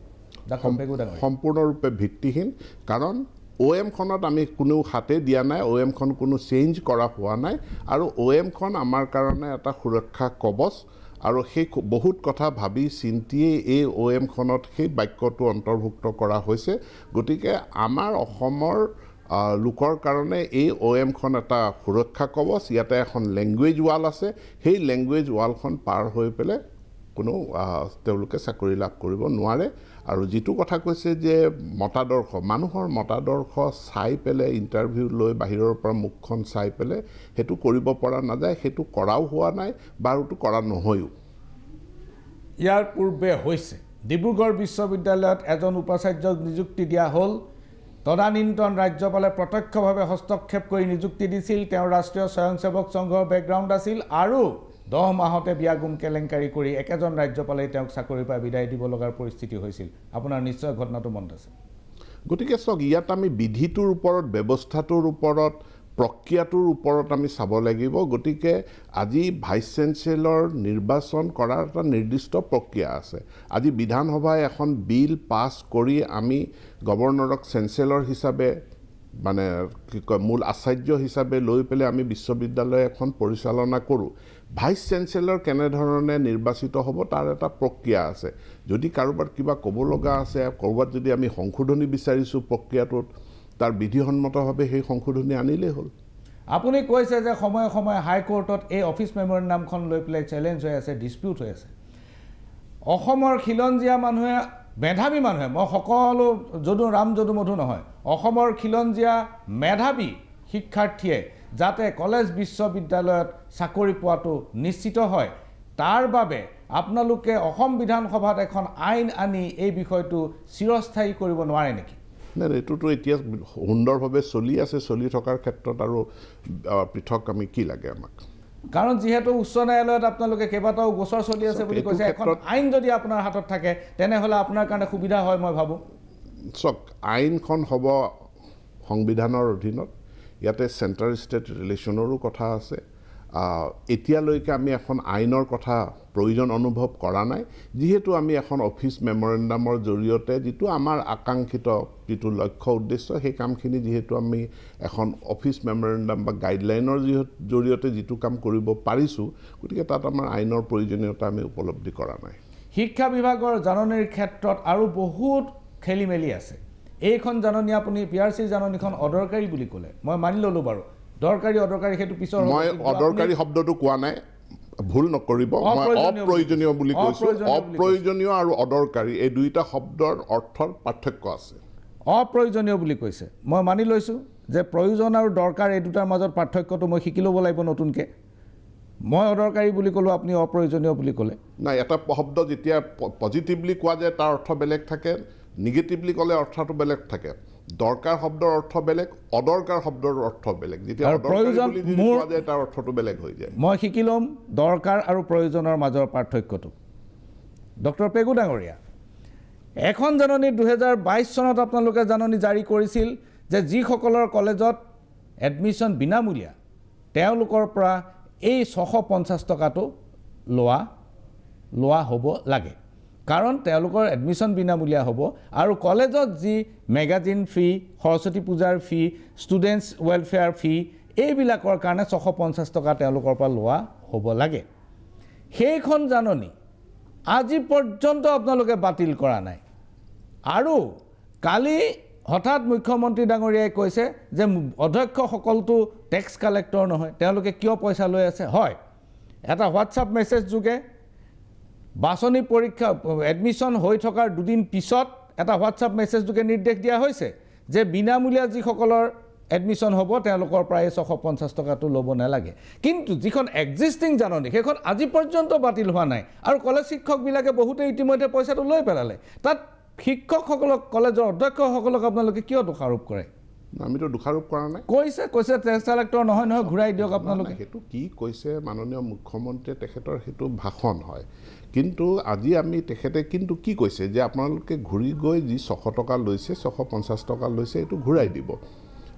Speaker 2: সম্পূৰ্ণৰূপে ভিত্তিহীন, কাৰণ OMখনত আমি কোনো হাতে দিয়া নাই, OMখন কোনো চেঞ্জ কৰা হোৱা নাই, আৰু OMখন আমাৰ কাৰণে এটা সুৰক্ষা কৱচ। আৰু সেই বহুত কথা ভাবি চিন্তিয়েই এই OMখনত সেই বাক্যটো অন্তৰ্ভুক্ত কৰা হৈছে। গতিকে আমাৰ অসমৰ লোকৰ কাৰণে এই OMখন এটা সুৰক্ষা কৱচ। ইয়াতে এখন লেংগুৱেজ ৱাল আছে, সেই লেংগুৱেজ ৱালখন পাৰ হৈ পেলাই কোনো তেওঁলোকে চাকৰি লাভ কৰিব নোৱাৰে। আৰু যিটো কথা কৈছে যে মতাদৰ্শ, মানুহৰ মতাদৰ্শ চাই পেলাই ইণ্টাৰভিউ লৈ বাহিৰৰ পৰা মুখখন চাই পেলাই সেইটো কৰিব পৰা নাযায়, সেইটো কৰাও হোৱা নাই বা সেইটো কৰা নহয়ও।
Speaker 1: ইয়াৰ পূৰ্বে হৈছে ডিব্ৰুগড় বিশ্ববিদ্যালয়ত এজন উপাচাৰ্যক নিযুক্তি দিয়া হ'ল। তদানীন্তন ৰাজ্যপালে প্ৰত্যক্ষভাৱে হস্তক্ষেপ কৰি নিযুক্তি দিছিল। তেওঁৰ ৰাষ্ট্ৰীয় স্বয়ংসেৱক সংঘৰ বেকগ্ৰাউণ্ড আছিল, আৰু 10 মাহতে বিয়াগুম কেলেংকাৰী কৰি একেজন ৰাজ্যপালে তেওঁক চাকৰিৰ পৰা বিদায় দিব লগাৰ পৰিস্থিতি হৈছিল আপোনাৰ নিশ্চয় ঘটনাটো মনত আছে
Speaker 2: গতিকে চাওক ইয়াত আমি বিধিটোৰ ওপৰত ব্যৱস্থাটোৰ ওপৰত প্ৰক্ৰিয়াটোৰ ওপৰত আমি চাব লাগিব গতিকে আজি ভাইচ চেঞ্চেলৰ নিৰ্বাচন কৰাৰ এটা নিৰ্দিষ্ট প্ৰক্ৰিয়া আছে আজি বিধানসভাই এখন বিল পাছ কৰি আমি গভৰ্ণৰক চেঞ্চেলৰ হিচাপে মানে কি কয় মূল আচাৰ্য হিচাপে লৈ পেলাই আমি বিশ্ববিদ্যালয় এখন পৰিচালনা কৰোঁ ভাইচ চেঞ্চেলৰ কেনেধৰণে নিৰ্বাচিত হ'ব তাৰ এটা প্ৰক্ৰিয়া আছে যদি কাৰোবাৰ কিবা ক'ব লগা আছে ক'ৰবাত যদি আমি সংশোধনী বিচাৰিছোঁ প্ৰক্ৰিয়াটোত তাৰ বিধিসন্মতভাৱে সেই সংশোধনী আনিলেই হ'ল
Speaker 1: আপুনি কৈছে যে সময়ে সময়ে হাইকোৰ্টত এই অফিচ মেমৰেণ্ডামখন লৈ পেলাই চেলেঞ্জ হৈ আছে ডিসপিউট হৈ আছে অসমৰ খিলঞ্জীয়া মানুহে মেধাবী মানুহে মই সকলো যদু ৰাম যদু মধু নহয় অসমৰ খিলঞ্জীয়া মেধাবী শিক্ষাৰ্থীয়ে যাতে কলেজ বিশ্ববিদ্যালয়ত চাকৰি পোৱাটো নিশ্চিত হয় তাৰ বাবে আপোনালোকে অসম বিধানসভাত এখন আইন আনি এই বিষয়টো চিৰস্থায়ী কৰিব নোৱাৰে নেকি
Speaker 2: নাই এইটোতো এতিয়া সুন্দৰভাৱে চলি আছে চলি থকাৰ ক্ষেত্ৰত আৰু পৃথক আমি কি লাগে আমাক
Speaker 1: কাৰণ যেহেতু উচ্চ ন্যায়ালয়ত আপোনালোকে কেইবাটাও গোচৰ চলি আছে বুলি কৈছে এখন আইন যদি আপোনাৰ হাতত থাকে তেনেহ'লে আপোনাৰ কাৰণে সুবিধা হয় মই ভাবোঁ
Speaker 2: চাওক আইনখন হ'ব সংবিধানৰ অধীনত ইয়াতে চেণ্টাৰ ষ্টেট ৰিলেশ্যনৰো কথা আছে এতিয়ালৈকে আমি এখন আইনৰ কথা প্ৰয়োজন অনুভৱ কৰা নাই যিহেতু আমি এখন অফিচ মেমৰেণ্ডামৰ জৰিয়তে যিটো আমাৰ আকাংক্ষিত যিটো লক্ষ্য উদ্দেশ্য সেই কামখিনি যিহেতু আমি এখন অফিচ মেমৰেণ্ডাম বা গাইডলাইনৰ জৰিয়তে যিটো কাম কৰিব পাৰিছোঁ গতিকে তাত আমাৰ আইনৰ প্ৰয়োজনীয়তা আমি উপলব্ধি কৰা নাই
Speaker 1: শিক্ষা বিভাগৰ জাননীৰ ক্ষেত্ৰত আৰু বহুত খেলি মেলি আছে এইখন জাননী আপুনি পিআৰচি জাননীখন অদৰকাৰী বুলি ক'লে মই মানি ল'লোঁ বাৰু দৰকাৰী অদৰকাৰী সেইটো পিছৰ
Speaker 2: মই অদৰকাৰী শব্দটো কোৱা নাই ভুল নকৰিব মই অপ্ৰয়োজনীয় বুলি কৈছোঁ অপ্ৰয়োজনীয় আৰু অদৰকাৰী এই দুইটা শব্দৰ অৰ্থৰ পাৰ্থক্য আছে
Speaker 1: অপ্ৰয়োজনীয় বুলি কৈছে মই মানি লৈছোঁ যে প্ৰয়োজন আৰু দৰকাৰ এই দুটাৰ মাজত পাৰ্থক্যটো মই শিকি ল'ব লাগিব নতুনকৈ মই অদৰকাৰী বুলি ক'লোঁ আপুনি অপ্ৰয়োজনীয় বুলি ক'লে
Speaker 2: নাই এটা শব্দ যেতিয়া পজিটিভলি কোৱা যায় তাৰ অৰ্থ বেলেগ থাকে নিগেটিভলি ক'লে অৰ্থটো বেলেগ থাকে দৰকাৰ শব্দৰ অৰ্থ বেলেগ অদৰকাৰ শব্দৰ অৰ্থ বেলেগ যেতিয়া
Speaker 1: প্ৰয়োজন
Speaker 2: কোৱা যায় তাৰ অৰ্থটো বেলেগ হৈ যায়
Speaker 1: মই শিকি ল'ম দৰকাৰ আৰু প্ৰয়োজনৰ মাজৰ পাৰ্থক্যটো ডক্টৰ পেগু ডাঙৰীয়া এখন জাননী 2022 চনত আপোনালোকে জাননী জাৰি কৰিছিল যে যিসকলৰ কলেজত এডমিশ্যন বিনামূলীয়া তেওঁলোকৰ পৰা এই 650 টকাটো লোৱা হ'ব লাগে কাৰণ তেওঁলোকৰ এডমিশ্যন বিনামূলীয়া হ'ব আৰু কলেজত যি মেগাজিন ফি সৰস্বতী পূজাৰ ফি ষ্টুডেণ্টছ ৱেলফেয়াৰ ফি এইবিলাকৰ কাৰণে 650 টকা তেওঁলোকৰ পৰা লোৱা হ'ব লাগে সেইখন জাননী আজি পৰ্যন্ত আপোনালোকে বাতিল কৰা নাই আৰু কালি হঠাৎ মুখ্যমন্ত্ৰী ডাঙৰীয়াই কৈছে যে অধ্যক্ষসকলটো টেক্স কালেক্টৰ নহয় তেওঁলোকে কিয় পইচা লৈ আছে হয় এটা হোৱাটছআপ মেছেজ যোগে বাছনি পৰীক্ষা এডমিশ্যন হৈ থকাৰ দুদিন পিছত এটা হোৱাটছআপ মেছেজ যোগে নিৰ্দেশ দিয়া হৈছে যে বিনামূলীয়া যিসকলৰ এডমিশ্যন হ'ব তেওঁলোকৰ প্ৰায় 650 টকাটো ল'ব নালাগে কিন্তু যিখন এক্সিষ্টিং জাননী সেইখন আজি পৰ্যন্ত বাতিল হোৱা নাই আৰু কলেজ শিক্ষকবিলাকে বহুতে ইতিমধ্যে পইচাটো লৈ পেলালে তাত শিক্ষকসকলক কলেজৰ অধ্যক্ষসকলক আপোনালোকে কিয় দোষাৰোপ কৰে
Speaker 2: আমিতো দোষাৰোপ কৰা নাই
Speaker 1: কৈছে টেক্স কালেক্টৰ নহয় ঘূৰাই দিয়ক আপোনালোকে
Speaker 2: সেইটো কি কৈছে মাননীয় মুখ্যমন্ত্ৰীয়ে তেখেতৰ সেইটো ভাষণ হয় কিন্তু আজি আমি তেখেতে কিন্তু কি কৈছে যে আপোনালোকে ঘূৰি গৈ যি 600 টকা লৈছে 650 টকা লৈছে এইটো ঘূৰাই দিব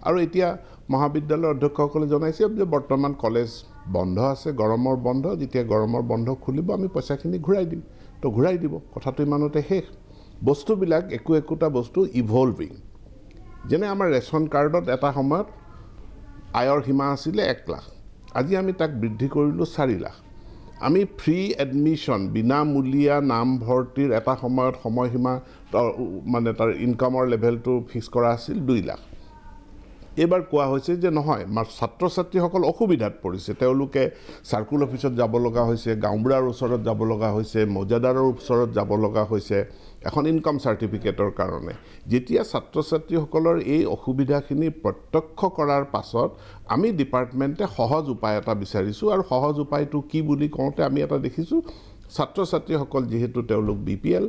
Speaker 2: আৰু এতিয়া মহাবিদ্যালয়ৰ অধ্যক্ষসকলে জনাইছে যে বৰ্তমান কলেজ বন্ধ আছে গৰমৰ বন্ধ যেতিয়া গৰমৰ বন্ধ খুলিব আমি পইচাখিনি ঘূৰাই দিম তো ঘূৰাই দিব কথাটো ইমানতে শেষ বস্তুবিলাক একোটা বস্তু ইভলভিং যেনে আমাৰ ৰেচন কাৰ্ডত এটা সময়ত আয়ৰ সীমা আছিলে 1 লাখ আজি আমি তাক বৃদ্ধি কৰিলোঁ 4 লাখ আমি ফ্ৰী এডমিশ্যন বিনামূলীয়া নামভৰ্তিৰ এটা সময়ত সময়সীমা মানে তাৰ ইনকামৰ লেভেলটো ফিক্স কৰা আছিল 2 লাখ এইবাৰ কোৱা হৈছে যে নহয় ছাত্ৰ ছাত্ৰীসকল অসুবিধাত পৰিছে তেওঁলোকে চাৰ্কুল অফিচত যাব লগা হৈছে গাঁওবুঢ়াৰ ওচৰত যাব লগা হৈছে মৌজাদাৰৰ ওচৰত যাব লগা হৈছে এখন ইনকাম চাৰ্টিফিকেটৰ কাৰণে যেতিয়া ছাত্ৰ ছাত্ৰীসকলৰ এই অসুবিধাখিনি প্ৰত্যক্ষ কৰাৰ পাছত আমি ডিপাৰ্টমেণ্টে সহজ উপায় এটা বিচাৰিছোঁ আৰু সহজ উপায়টো কি বুলি কওঁতে আমি এটা দেখিছোঁ ছাত্ৰ ছাত্ৰীসকল যিহেতু তেওঁলোক BPL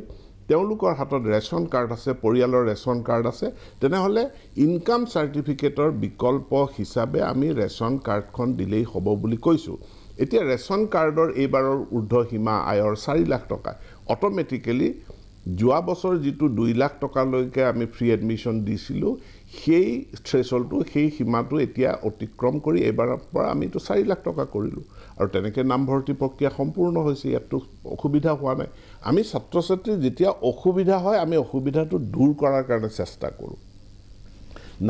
Speaker 2: তেওঁলোকৰ হাতত ৰেচন কাৰ্ড আছে পৰিয়ালৰ ৰেচন কাৰ্ড আছে তেনেহ'লে ইনকাম চাৰ্টিফিকেটৰ বিকল্প হিচাপে আমি ৰেচন কাৰ্ডখন দিলেই হ'ব বুলি কৈছোঁ এতিয়া ৰেচন কাৰ্ডৰ এইবাৰৰ ঊৰ্ধ্ব সীমা আয়ৰ 4 লাখ টকা অটোমেটিক্যালি যোৱা বছৰ যিটো 2 লাখ টকালৈকে আমি ফ্ৰী এডমিশ্যন দিছিলোঁ সেই থ্ৰেশহোল্ডটো সেই সীমাটো এতিয়া অতিক্ৰম কৰি এইবাৰৰ পৰা আমিতো 4 লাখ টকা কৰিলোঁ আৰু তেনেকৈ নামভৰ্তি প্ৰক্ৰিয়া সম্পূৰ্ণ হৈছে ইয়াতো অসুবিধা হোৱা নাই আমি ছাত্ৰ ছাত্ৰী যেতিয়া অসুবিধা হয় আমি অসুবিধাটো দূৰ কৰাৰ কাৰণে চেষ্টা কৰোঁ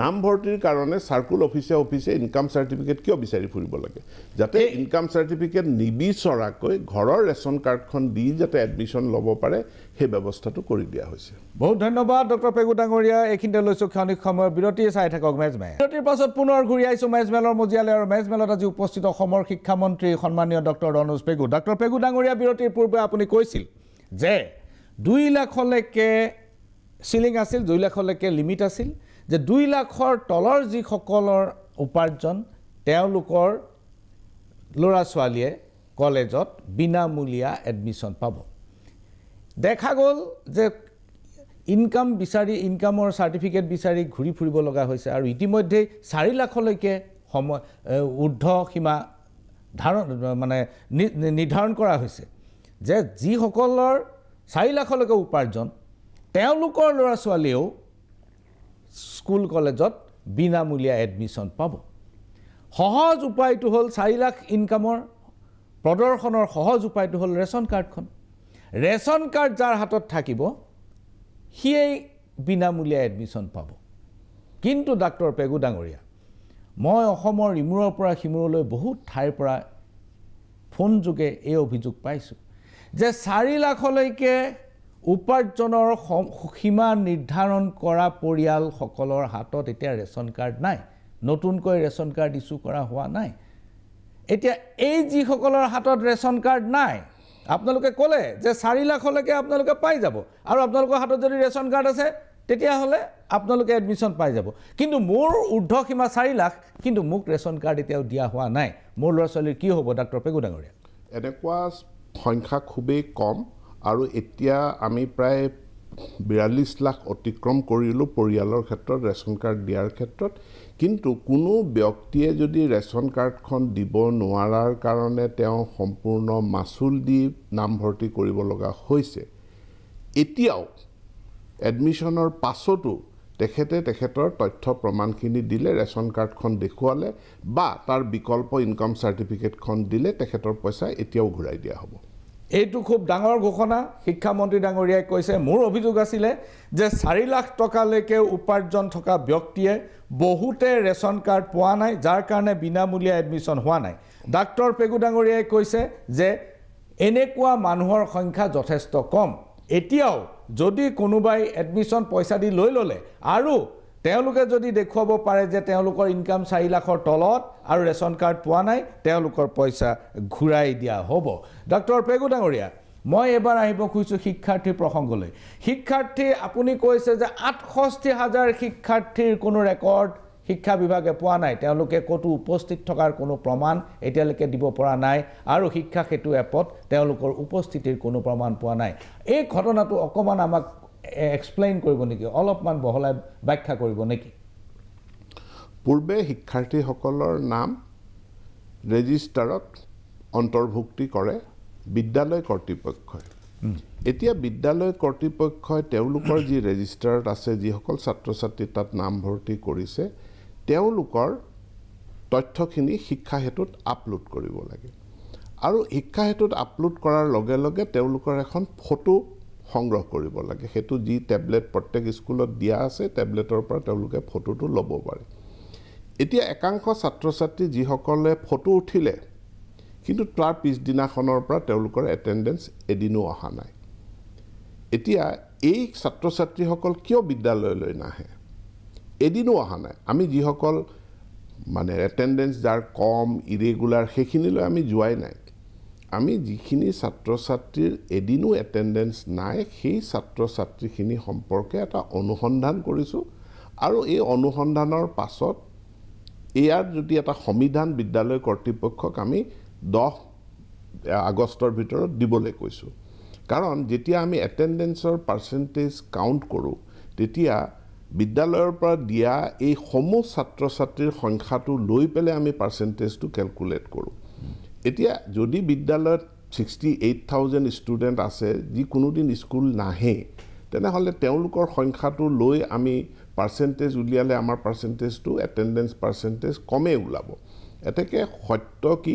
Speaker 2: নামভৰ্তিৰ কাৰণে সাৰ্কুল অফিসে ইনকাম সাৰ্টিফিকেট কিয় বিচাৰি ফুৰিব লাগে যাতে ইনকাম সাৰ্টিফিকেট নিবিচৰাকৈ ঘৰৰ ৰেচন কাৰ্ডখন দি যাতে এডমিশ্যন ল'ব পাৰে সেই ব্যৱস্থাটো কৰি দিয়া হৈছে
Speaker 1: বহুত ধন্যবাদ ডক্টৰ পেগু ডাঙৰীয়া এইখিনিতে লৈছোঁ ক্ষণিক সময়ৰ বিৰতি চাই থাকক মেজমেল বিৰতিৰ পাছত পুনৰ ঘূৰি আহিছোঁ মেজমেলৰ মজিয়ালৈ আৰু মেজমেলত আজি উপস্থিত অসমৰ শিক্ষামন্ত্ৰী সন্মানীয় ডক্টৰ ৰণোজ পেগু ডক্টৰ পেগু ডাঙৰীয়া বিৰতিৰ পূৰ্বে আপুনি কৈছিল যে 2 লাখলৈকে সিলিং আছিল 2 লাখলৈকে লিমিট আছিল যে 2 লাখৰ তলৰ যিসকলৰ উপাৰ্জন তেওঁলোকৰ ল'ৰা ছোৱালীয়ে কলেজত বিনামূলীয়া এডমিশ্যন পাব দেখা গ'ল যে ইনকাম বিচাৰি ইনকামৰ সাৰ্টিফিকেট বিচাৰি ঘূৰি ফুৰিব লগা হৈছে আৰু ইতিমধ্যে 4 লাখলৈকে সময় ঊৰ্ধ্ব সীমা মানে নিৰ্ধাৰণ কৰা হৈছে যে যিসকলৰ 4 লাখলৈকে উপাৰ্জন তেওঁলোকৰ ল'ৰা ছোৱালীয়েও স্কুল কলেজত বিনামূলীয়া এডমিশ্যন পাব সহজ উপায়টো হ'ল 4 লাখ ইনকামৰ প্ৰদৰ্শনৰ সহজ উপায়টো হ'ল ৰেচন কাৰ্ডখন ৰেচন কাৰ্ড যাৰ হাতত থাকিব সিয়েই বিনামূলীয়া এডমিশ্যন পাব কিন্তু ডক্টৰ পেগু ডাঙৰীয়া মই অসমৰ ইমূৰৰ পৰা সিমূৰলৈ বহুত ঠাইৰ পৰা ফোন যোগে এই অভিযোগ পাইছোঁ যে 4 লাখলৈকে উপাৰ্জনৰ সীমা নিৰ্ধাৰণ কৰা পৰিয়ালসকলৰ হাতত এতিয়া ৰেচন কাৰ্ড নাই নতুনকৈ ৰেচন কাৰ্ড ইছ্যু কৰা হোৱা নাই এতিয়া এই যিসকলৰ হাতত ৰেচন কাৰ্ড নাই আপোনালোকে ক'লে যে 4 লাখলৈকে আপোনালোকে পাই যাব আৰু আপোনালোকৰ হাতত যদি ৰেচন কাৰ্ড আছে তেতিয়াহ'লে আপোনালোকে এডমিশ্যন পাই যাব কিন্তু মোৰ ঊৰ্ধ্ব সীমা 4 লাখ কিন্তু মোক ৰেচন কাৰ্ড এতিয়াও দিয়া হোৱা নাই মোৰ ল'ৰা ছোৱালীৰ কি হ'ব ডক্টৰ পেগু ডাঙৰীয়া
Speaker 2: এনেকুৱা সংখ্যা খুবেই কম আৰু এতিয়া আমি প্ৰায় 42 লাখ অতিক্ৰম কৰিলোঁ পৰিয়ালৰ ক্ষেত্ৰত ৰেচন কাৰ্ড দিয়াৰ ক্ষেত্ৰত কিন্তু কোনো ব্যক্তিয়ে যদি ৰেচন কাৰ্ডখন দিব নোৱাৰাৰ কাৰণে তেওঁ সম্পূৰ্ণ মাচুল দি নামভৰ্তি কৰিব লগা হৈছে এতিয়াও এডমিশ্যনৰ পাছতো তেখেতৰ তথ্য প্ৰমাণখিনি দিলে ৰেচন কাৰ্ডখন দেখুৱালে বা তাৰ বিকল্প ইনকাম সাৰ্টিফিকেটখন দিলে তেখেতৰ পইচা এতিয়াও ঘূৰাই দিয়া হ'ব
Speaker 1: এইটো খুব ডাঙৰ ঘোষণা শিক্ষামন্ত্ৰী ডাঙৰীয়াই কৈছে মোৰ অভিযোগ আছিলে যে 4 লাখ টকালৈকে উপাৰ্জন থকা ব্যক্তিয়ে বহুতে ৰেচন কাৰ্ড পোৱা নাই যাৰ কাৰণে বিনামূলীয়া এডমিশ্যন হোৱা নাই ডক্টৰ পেগু ডাঙৰীয়াই কৈছে যে এনেকুৱা মানুহৰ সংখ্যা যথেষ্ট কম এতিয়াও যদি কোনোবাই এডমিশ্যন পইচা দি লৈ ল'লে আৰু তেওঁলোকে যদি দেখুৱাব পাৰে যে তেওঁলোকৰ ইনকাম 4 লাখৰ তলত আৰু ৰেচন কাৰ্ড পোৱা নাই তেওঁলোকৰ পইচা ঘূৰাই দিয়া হ'ব ডক্টৰ পেগু ডাঙৰীয়া মই এবাৰ আহিব খুজিছোঁ শিক্ষাৰ্থীৰ প্ৰসংগলৈ শিক্ষাৰ্থী আপুনি কৈছে যে 68,000 শিক্ষাৰ্থীৰ কোনো ৰেকৰ্ড শিক্ষা বিভাগে পোৱা নাই তেওঁলোকে ক'তো উপস্থিত থকাৰ কোনো প্ৰমাণ এতিয়ালৈকে দিব পৰা নাই আৰু শিক্ষা সেতু এপত তেওঁলোকৰ উপস্থিতিৰ কোনো প্ৰমাণ পোৱা নাই এই ঘটনাটো অকমান আমাক এক্সপ্লেইন কৰিব নেকি অলপমান বহলাই ব্যাখ্যা কৰিব নেকি
Speaker 2: পূৰ্বে শিক্ষাৰ্থীসকলৰ নাম ৰেজিষ্টাৰত অন্তৰ্ভুক্তি কৰে বিদ্যালয় কৰ্তৃপক্ষই এতিয়া বিদ্যালয় কৰ্তৃপক্ষই তেওঁলোকৰ যি ৰেজিষ্টাৰত আছে যিসকল ছাত্ৰ ছাত্ৰী তাত নামভৰ্তি কৰিছে তেওঁলোকৰ তথ্যখিনি শিক্ষা হেতুত আপলোড কৰিব লাগে আৰু শিক্ষা হেতুত আপলোড কৰাৰ লগে লগে তেওঁলোকৰ এখন ফটো সংগ্ৰহ কৰিব লাগে হেতু যি টেবলেট প্ৰত্যেক স্কুলত দিয়া আছে টেবলেটৰ পৰা তেওঁলোকে ফটোটো ল'ব পাৰে এতিয়া একাংশ ছাত্ৰ ছাত্ৰী যিসকলে ফটো উঠিলে কিন্তু তাৰ পিছদিনাখনৰ পৰা তেওঁলোকৰ এটেণ্ডেন্স এদিনো অহা নাই এতিয়া এই ছাত্ৰ ছাত্ৰীসকল কিয় বিদ্যালয়লৈ নাহে এদিনো অহা নাই আমি যিসকল মানে এটেণ্ডেন্স যাৰ কম ইৰেগুলাৰ সেইখিনিলৈ আমি যোৱাই নাই আমি যিখিনি ছাত্ৰ ছাত্ৰীৰ এদিনো এটেণ্ডেন্স নাই সেই ছাত্ৰ ছাত্ৰীখিনি সম্পৰ্কে এটা অনুসন্ধান কৰিছোঁ আৰু এই অনুসন্ধানৰ পাছত ইয়াৰ যদি এটা সমিধান বিদ্যালয় কৰ্তৃপক্ষক আমি 10 আগষ্টৰ ভিতৰত দিবলৈ কৈছোঁ কাৰণ যেতিয়া আমি এটেণ্ডেন্সৰ পাৰ্চেণ্টেজ কাউণ্ট কৰোঁ তেতিয়া বিদ্যালয়ৰ পৰা দিয়া এই সমূহ ছাত্ৰ ছাত্ৰীৰ সংখ্যাটো লৈ পেলাই আমি পাৰ্চেণ্টেজটো কেলকুলেট কৰোঁ এতিয়া যদি বিদ্যালয়ত 68,000 ষ্টুডেণ্ট আছে যি কোনোদিন স্কুল নাহে তেনেহ'লে তেওঁলোকৰ সংখ্যাটো লৈ আমি পাৰ্চেণ্টেজ উলিয়ালে আমাৰ পাৰ্চেণ্টেজটো এটেণ্ডেঞ্চ পাৰ্চেণ্টেজ কমেই ওলাব এতেকে সত্য কি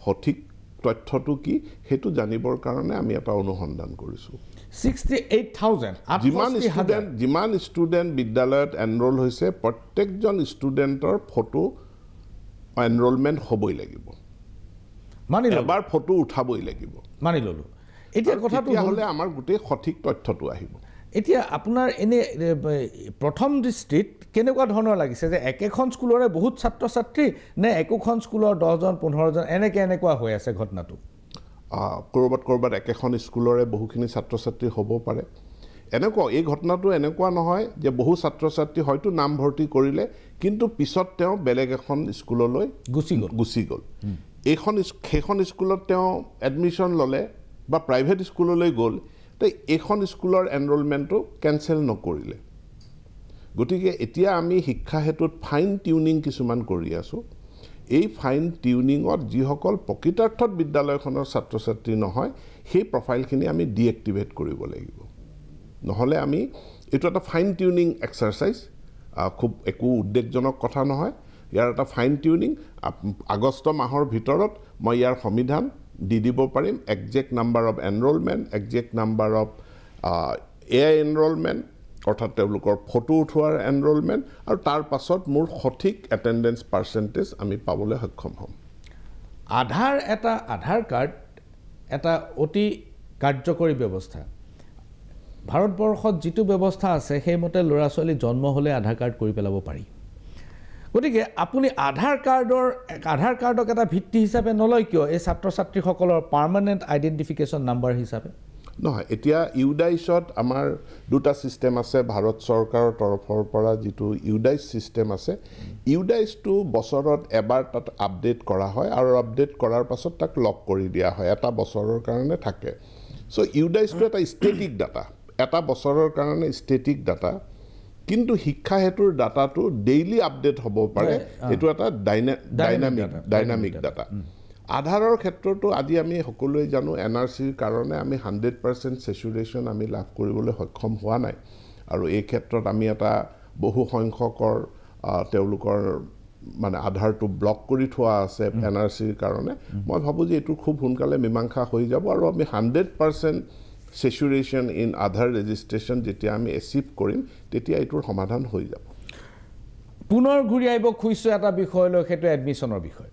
Speaker 2: সঠিক তথ্যটো কি সেইটো জানিবৰ কাৰণে আমি এটা অনুসন্ধান কৰিছোঁ
Speaker 1: 68,000
Speaker 2: যিমান ষ্টুডেণ্ট বিদ্যালয়ত এনৰোল হৈছে প্ৰত্যেকজন ষ্টুডেণ্টৰ ফটো এনৰোলমেণ্ট হ'বই লাগিব এবাৰ ফটো উঠাবই লাগিব
Speaker 1: মানি ল'লোঁ এতিয়া কথাটো
Speaker 2: হ'লে আমাৰ গোটেই সঠিক তথ্যটো আহিব
Speaker 1: এতিয়া আপোনাৰ এনে প্ৰথম দৃষ্টিত কেনেকুৱা ধৰণৰ লাগিছে যে একেখন স্কুলৰে বহুত ছাত্ৰ ছাত্ৰী নে একোখন স্কুলৰ 10জন 15জন এনেকুৱা হৈ আছে ঘটনাটো
Speaker 2: ক'ৰবাত একেখন স্কুলৰে বহুখিনি ছাত্ৰ ছাত্ৰী হ'ব পাৰে এনেকুৱা এই ঘটনাটো এনেকুৱা নহয় যে বহু ছাত্ৰ ছাত্ৰী হয়তো নাম ভৰ্তি কৰিলে কিন্তু পিছত তেওঁ বেলেগ এখন স্কুললৈ গুচি গ'ল সেইখন স্কুলত তেওঁ এডমিশ্যন ল'লে বা প্ৰাইভেট স্কুললৈ গ'ল তো এইখন স্কুলৰ এনৰোলমেণ্টটো কেঞ্চেল নকৰিলে গতিকে এতিয়া আমি শিক্ষা হেতুত ফাইন টিউনিং কিছুমান কৰি আছোঁ এই ফাইন টিউনিঙত যিসকল প্ৰকৃতাৰ্থত বিদ্যালয়খনৰ ছাত্ৰ ছাত্ৰী নহয় সেই প্ৰফাইলখিনি আমি ডিএক্টিভেট কৰিব লাগিব নহ'লে আমি এইটো এটা ফাইন টিউনিং এক্সাৰচাইজ খুব একো উদ্বেগজনক কথা নহয় ইয়াৰ এটা ফাইন টিউনিং আগষ্ট মাহৰ ভিতৰত মই ইয়াৰ সমিধান দি দিব পাৰিম exact number of enrolment exact number of AI enrolment অৰ্থাৎ তেওঁলোকৰ ফটো উঠোৱাৰ এনৰোলমেণ্ট আৰু তাৰ পাছত মোৰ সঠিক এটেণ্ডেঞ্চ পাৰ্চেণ্টেজ আমি পাবলৈ সক্ষম হ'ম
Speaker 1: আধাৰ কাৰ্ড এটা অতি কাৰ্যকৰী ব্যৱস্থা ভাৰতবৰ্ষত যিটো ব্যৱস্থা আছে সেইমতে ল'ৰা ছোৱালী জন্ম হ'লে আধাৰ কাৰ্ড কৰি পেলাব পাৰি গতিকে আপুনি আধাৰ কাৰ্ডক এটা ভিত্তি হিচাপে নলয় কিয় এই ছাত্ৰ ছাত্ৰীসকলৰ পাৰ্মানেণ্ট আইডেণ্টিফিকেশ্যন নাম্বাৰ হিচাপে
Speaker 2: নহয় এতিয়া ইউডাইছত আমাৰ দুটা ছিষ্টেম আছে ভাৰত চৰকাৰৰ তৰফৰ পৰা যিটো ইউডাইচ ছিষ্টেম আছে ইউডাইচটো বছৰত এবাৰ তাত আপডেট কৰা হয় আৰু আপডেট কৰাৰ পাছত তাক লক কৰি দিয়া হয় এটা বছৰৰ কাৰণে থাকে চ' ইউডাইচটো এটা ষ্টেটিক ডাটা এটা বছৰৰ কাৰণে ষ্টেটিক ডাটা কিন্তু শিক্ষা হেতুৰ ডাটাটো ডেইলি আপডেট হ'ব পাৰে এইটো এটা ডাইনামিক ডাটা আধাৰৰ ক্ষেত্ৰতো আজি আমি সকলোৱে জানো এনআৰচিৰ কাৰণে আমি 100% সেচুৰেশ্যন আমি লাভ কৰিবলৈ সক্ষম হোৱা নাই আৰু এই ক্ষেত্ৰত আমি এটা বহু সংখ্যকৰ তেওঁলোকৰ মানে আধাৰটো ব্লক কৰি থোৱা আছে এনআৰচিৰ কাৰণে মই ভাবোঁ যে এইটো খুব সোনকালে মীমাংসা হৈ যাব আৰু আমি 100% সেচুৰেশ্যন ইন আধাৰ ৰেজিষ্ট্ৰেশ্যন যেতিয়া আমি এচিভ কৰিম তেতিয়া এইটোৰ সমাধান হৈ যাব
Speaker 1: পুনৰ ঘূৰি আহিব খুজিছোঁ এটা বিষয়লৈ সেইটো এডমিশ্যনৰ বিষয়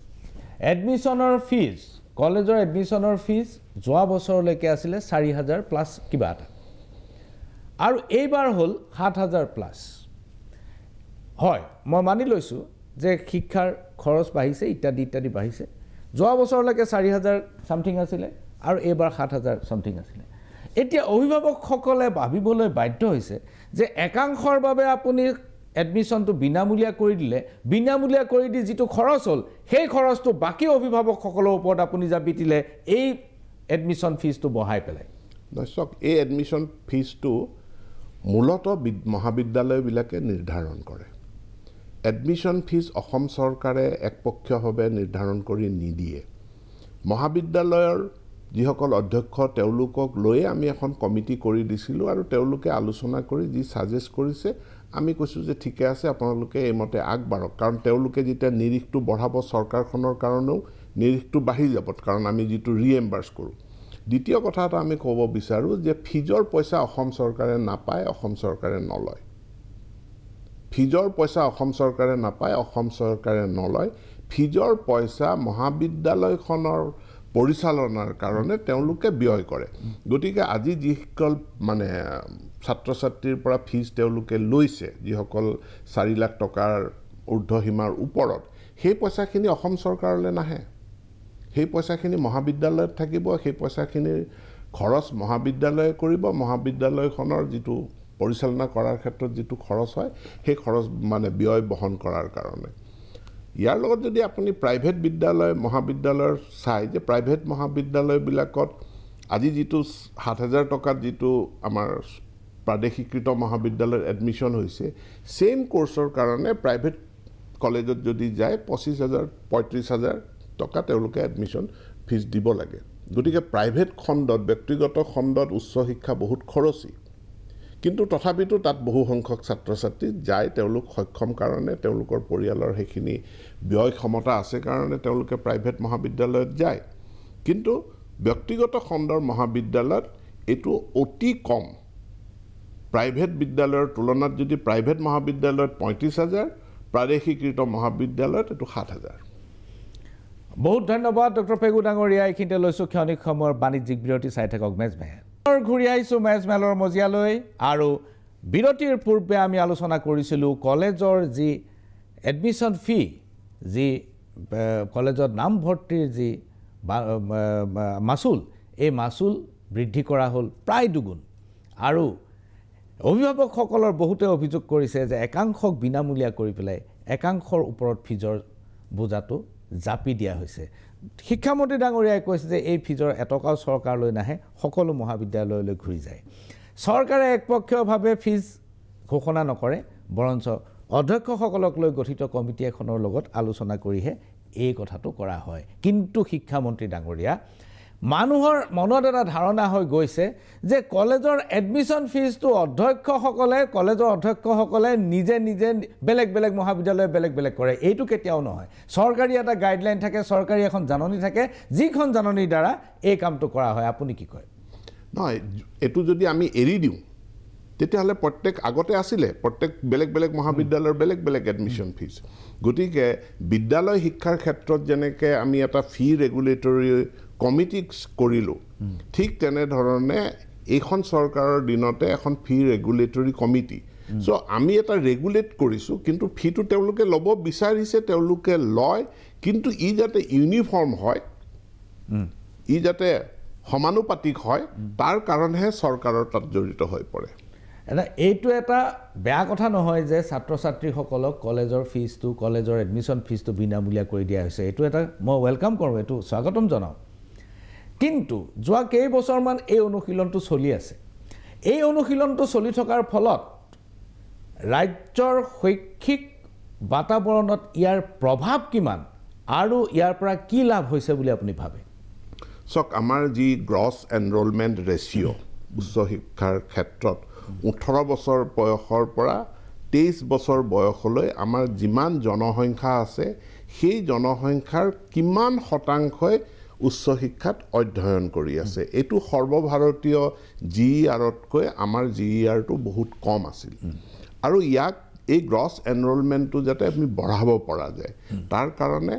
Speaker 1: এডমিশ্যনৰ ফিজ কলেজৰ এডমিশ্যনৰ ফিজ যোৱা বছৰলৈকে আছিলে 4,000 প্লাছ কিবা এটা আৰু এইবাৰ হ'ল 7,000 প্লাছ হয় মই মানি লৈছোঁ যে শিক্ষাৰ খৰচ বাঢ়িছে ইত্যাদি বাঢ়িছে যোৱা বছৰলৈকে 4,000 সামথিং আছিলে আৰু এইবাৰ 7,000 সামথিং আছিলে এতিয়া অভিভাৱকসকলে ভাবিবলৈ বাধ্য হৈছে যে একাংশৰ বাবে আপুনি এডমিশ্যনটো বিনামূলীয়া কৰি দিলে বিনামূলীয়া কৰি দি যিটো খৰচ হ'ল সেই খৰচটো বাকী অভিভাৱকসকলৰ ওপৰত আপুনি জাপি দিলে এই এডমিশ্যন ফিজটো বঢ়াই পেলাই
Speaker 2: দৰ্শক এই এডমিশ্যন ফিজটো মূলতঃ মহাবিদ্যালয়বিলাকে নিৰ্ধাৰণ কৰে এডমিশ্যন ফিজ অসম চৰকাৰে একপক্ষীয়ভাৱে নিৰ্ধাৰণ কৰি নিদিয়ে মহাবিদ্যালয়ৰ যিসকল অধ্যক্ষ তেওঁলোকক লৈয়ে আমি এখন কমিটি কৰি দিছিলোঁ আৰু তেওঁলোকে আলোচনা কৰি যি ছাজেষ্ট কৰিছে আমি কৈছোঁ যে ঠিকে আছে আপোনালোকে এইমতে আগবাঢ়ক কাৰণ তেওঁলোকে যেতিয়া নিৰিখটো বঢ়াব চৰকাৰখনৰ কাৰণেও নিৰিখটো বাঢ়ি যাব কাৰণ আমি যিটো ৰিএম্বাৰ্ছ কৰোঁ দ্বিতীয় কথা এটা আমি ক'ব বিচাৰোঁ যে ফিজৰ পইচা অসম চৰকাৰে নাপায় অসম চৰকাৰে নলয় ফিজৰ পইচা অসম চৰকাৰে নাপায় অসম চৰকাৰে নলয় ফিজৰ পইচা মহাবিদ্যালয়খনৰ পৰিচালনাৰ কাৰণে তেওঁলোকে ব্যয় কৰে গতিকে আজি যিসকল মানে ছাত্ৰ ছাত্ৰীৰ পৰা ফিজ তেওঁলোকে লৈছে যিসকল 4 লাখ টকাৰ ঊৰ্ধ্বসীমাৰ ওপৰত সেই পইচাখিনি অসম চৰকাৰলৈ নাহে সেই পইচাখিনি মহাবিদ্যালয়ত থাকিব সেই পইচাখিনিৰ খৰচ মহাবিদ্যালয়ে কৰিব মহাবিদ্যালয়খনৰ যিটো পৰিচালনা কৰাৰ ক্ষেত্ৰত যিটো খৰচ হয় সেই খৰচ মানে ব্যয় বহন কৰাৰ কাৰণে ইয়াৰ লগত যদি আপুনি প্ৰাইভেট বিদ্যালয় মহাবিদ্যালয়ৰ চাই যে প্ৰাইভেট মহাবিদ্যালয়বিলাকত আজি যিটো 7,000 টকাত যিটো আমাৰ প্ৰাদেশিকৃত মহাবিদ্যালয়ৰ এডমিশ্যন হৈছে সেম কোৰ্সৰ কাৰণে প্ৰাইভেট কলেজত যদি যায় 25,000 35,000 টকা তেওঁলোকে এডমিশ্যন ফিজ দিব লাগে গতিকে প্ৰাইভেট খণ্ডত ব্যক্তিগত খণ্ডত উচ্চ শিক্ষা বহুত খৰচী কিন্তু তথাপিতো তাত বহু সংখ্যক ছাত্ৰ ছাত্ৰী যায় তেওঁলোক সক্ষম কাৰণে তেওঁলোকৰ পৰিয়ালৰ সেইখিনি ব্যয় ক্ষমতা আছে কাৰণে তেওঁলোকে প্ৰাইভেট মহাবিদ্যালয়ত যায় কিন্তু ব্যক্তিগত খণ্ডৰ মহাবিদ্যালয়ত এটো অতি কম প্ৰাইভেট বিদ্যালয়ৰ তুলনাত যদি প্ৰাইভেট মহাবিদ্যালয়ত ৩৫,০০০ প্ৰাদেশিকৃত মহাবিদ্যালয়ত এটো ৭,০০০
Speaker 1: বহুত ধন্যবাদ ডক্টৰ পেগু ডাঙৰীয়া এইখিনিতে লৈছোঁ ক্ষণিক সময়ৰ বাণিজ্যিক বিৰতি চাই থাকক মেজমেল ঘূৰি আহিছোঁ মেজমেলৰ মজিয়ালৈ আৰু বিৰতিৰ পূৰ্বে আমি আলোচনা কৰিছিলোঁ কলেজৰ যি এডমিশ্যন ফি যি কলেজত নামভৰ্তিৰ যি মাচুল এই মাচুল বৃদ্ধি কৰা হ'ল প্ৰায় দুগুণ আৰু অভিভাৱকসকলৰ বহুতে অভিযোগ কৰিছে যে একাংশক বিনামূলীয়া কৰি পেলাই একাংশৰ ওপৰত ফিজৰ বোজাটো জাপি দিয়া হৈছে শিক্ষামন্ত্ৰী ডাঙৰীয়াই কৈছে যে এই ফিজৰ এটকাও চৰকাৰলৈ নাহে সকলো মহাবিদ্যালয়লৈ ঘূৰি যায় চৰকাৰে একপক্ষীয়ভাৱে ফিজ ঘোষণা নকৰে বৰঞ্চ অধ্যক্ষসকলক লৈ গঠিত কমিটি এখনৰ লগত আলোচনা কৰিহে এই কথাটো কৰা হয় কিন্তু শিক্ষামন্ত্ৰী ডাঙৰীয়া মানুহৰ মনত এটা ধাৰণা হৈ গৈছে যে কলেজৰ এডমিশ্যন ফিজটো কলেজৰ অধ্যক্ষসকলে নিজে নিজে বেলেগ বেলেগ মহাবিদ্যালয় বেলেগ বেলেগ কৰে এইটো কেতিয়াও নহয় চৰকাৰী এটা গাইডলাইন থাকে চৰকাৰী এখন জাননী থাকে যিখন জাননীৰ দ্বাৰা এই কামটো কৰা হয় আপুনি কি কয়
Speaker 2: নহয় এটো যদি আমি এৰি দিওঁ তেতিয়াহ'লে প্ৰত্যেক আগতে আছিলে প্ৰত্যেক বেলেগ বেলেগ মহাবিদ্যালয়ৰ বেলেগ বেলেগ এডমিশ্যন ফিজ গতিকে বিদ্যালয় শিক্ষাৰ ক্ষেত্ৰত যেনেকে আমি এটা ফি ৰেগুলেটৰী কমিটি কৰিলোঁ ঠিক তেনেধৰণে এইখন চৰকাৰৰ দিনতে এখন ফি ৰেগুলেটৰী কমিটি চ' আমি এটা ৰেগুলেট কৰিছোঁ কিন্তু ফিটো তেওঁলোকে ল'ব বিচাৰিছে তেওঁলোকে লয় কিন্তু ই যাতে ইউনিফৰ্ম হয় ই যাতে সমানুপাতিক হয় তাৰ কাৰণেহে চৰকাৰৰ তাত জড়িত হৈ পৰে
Speaker 1: এইটো এটা বেয়া কথা নহয় যে ছাত্ৰ ছাত্ৰীসকলক কলেজৰ ফিজটো কলেজৰ এডমিশ্যন ফিজটো বিনামূলীয়া কৰি দিয়া হৈছে এইটো এটা মই ৱেলকাম কৰোঁ এইটো স্বাগতম জনাওঁ কিন্তু যোৱা কেইবছৰমান এই অনুশীলনটো চলি আছে এই অনুশীলনটো চলি থকাৰ ফলত ৰাজ্যৰ শৈক্ষিক বাতাবৰণত ইয়াৰ প্ৰভাৱ কিমান আৰু ইয়াৰ পৰা কি লাভ হৈছে বুলি আপুনি ভাবে
Speaker 2: চাওক আমাৰ যি গ্ৰছ এনৰলমেণ্ট ৰেচিঅ' উচ্চ শিক্ষাৰ ক্ষেত্ৰত 18 বছৰ বয়সৰ পৰা 23 বছৰ বয়সলৈ আমাৰ যিমান জনসংখ্যা আছে সেই জনসংখ্যাৰ কিমান শতাংশই উচ্চ শিক্ষাত অধ্যয়ন কৰি আছে এইটো সৰ্বভাৰতীয় জিইআৰতকৈ আমাৰ জিইআৰটো বহুত কম আছিল আৰু ইয়াক এই গ্ৰছ এনৰলমেণ্টটো যাতে আমি বঢ়াব পৰা যায় তাৰ কাৰণে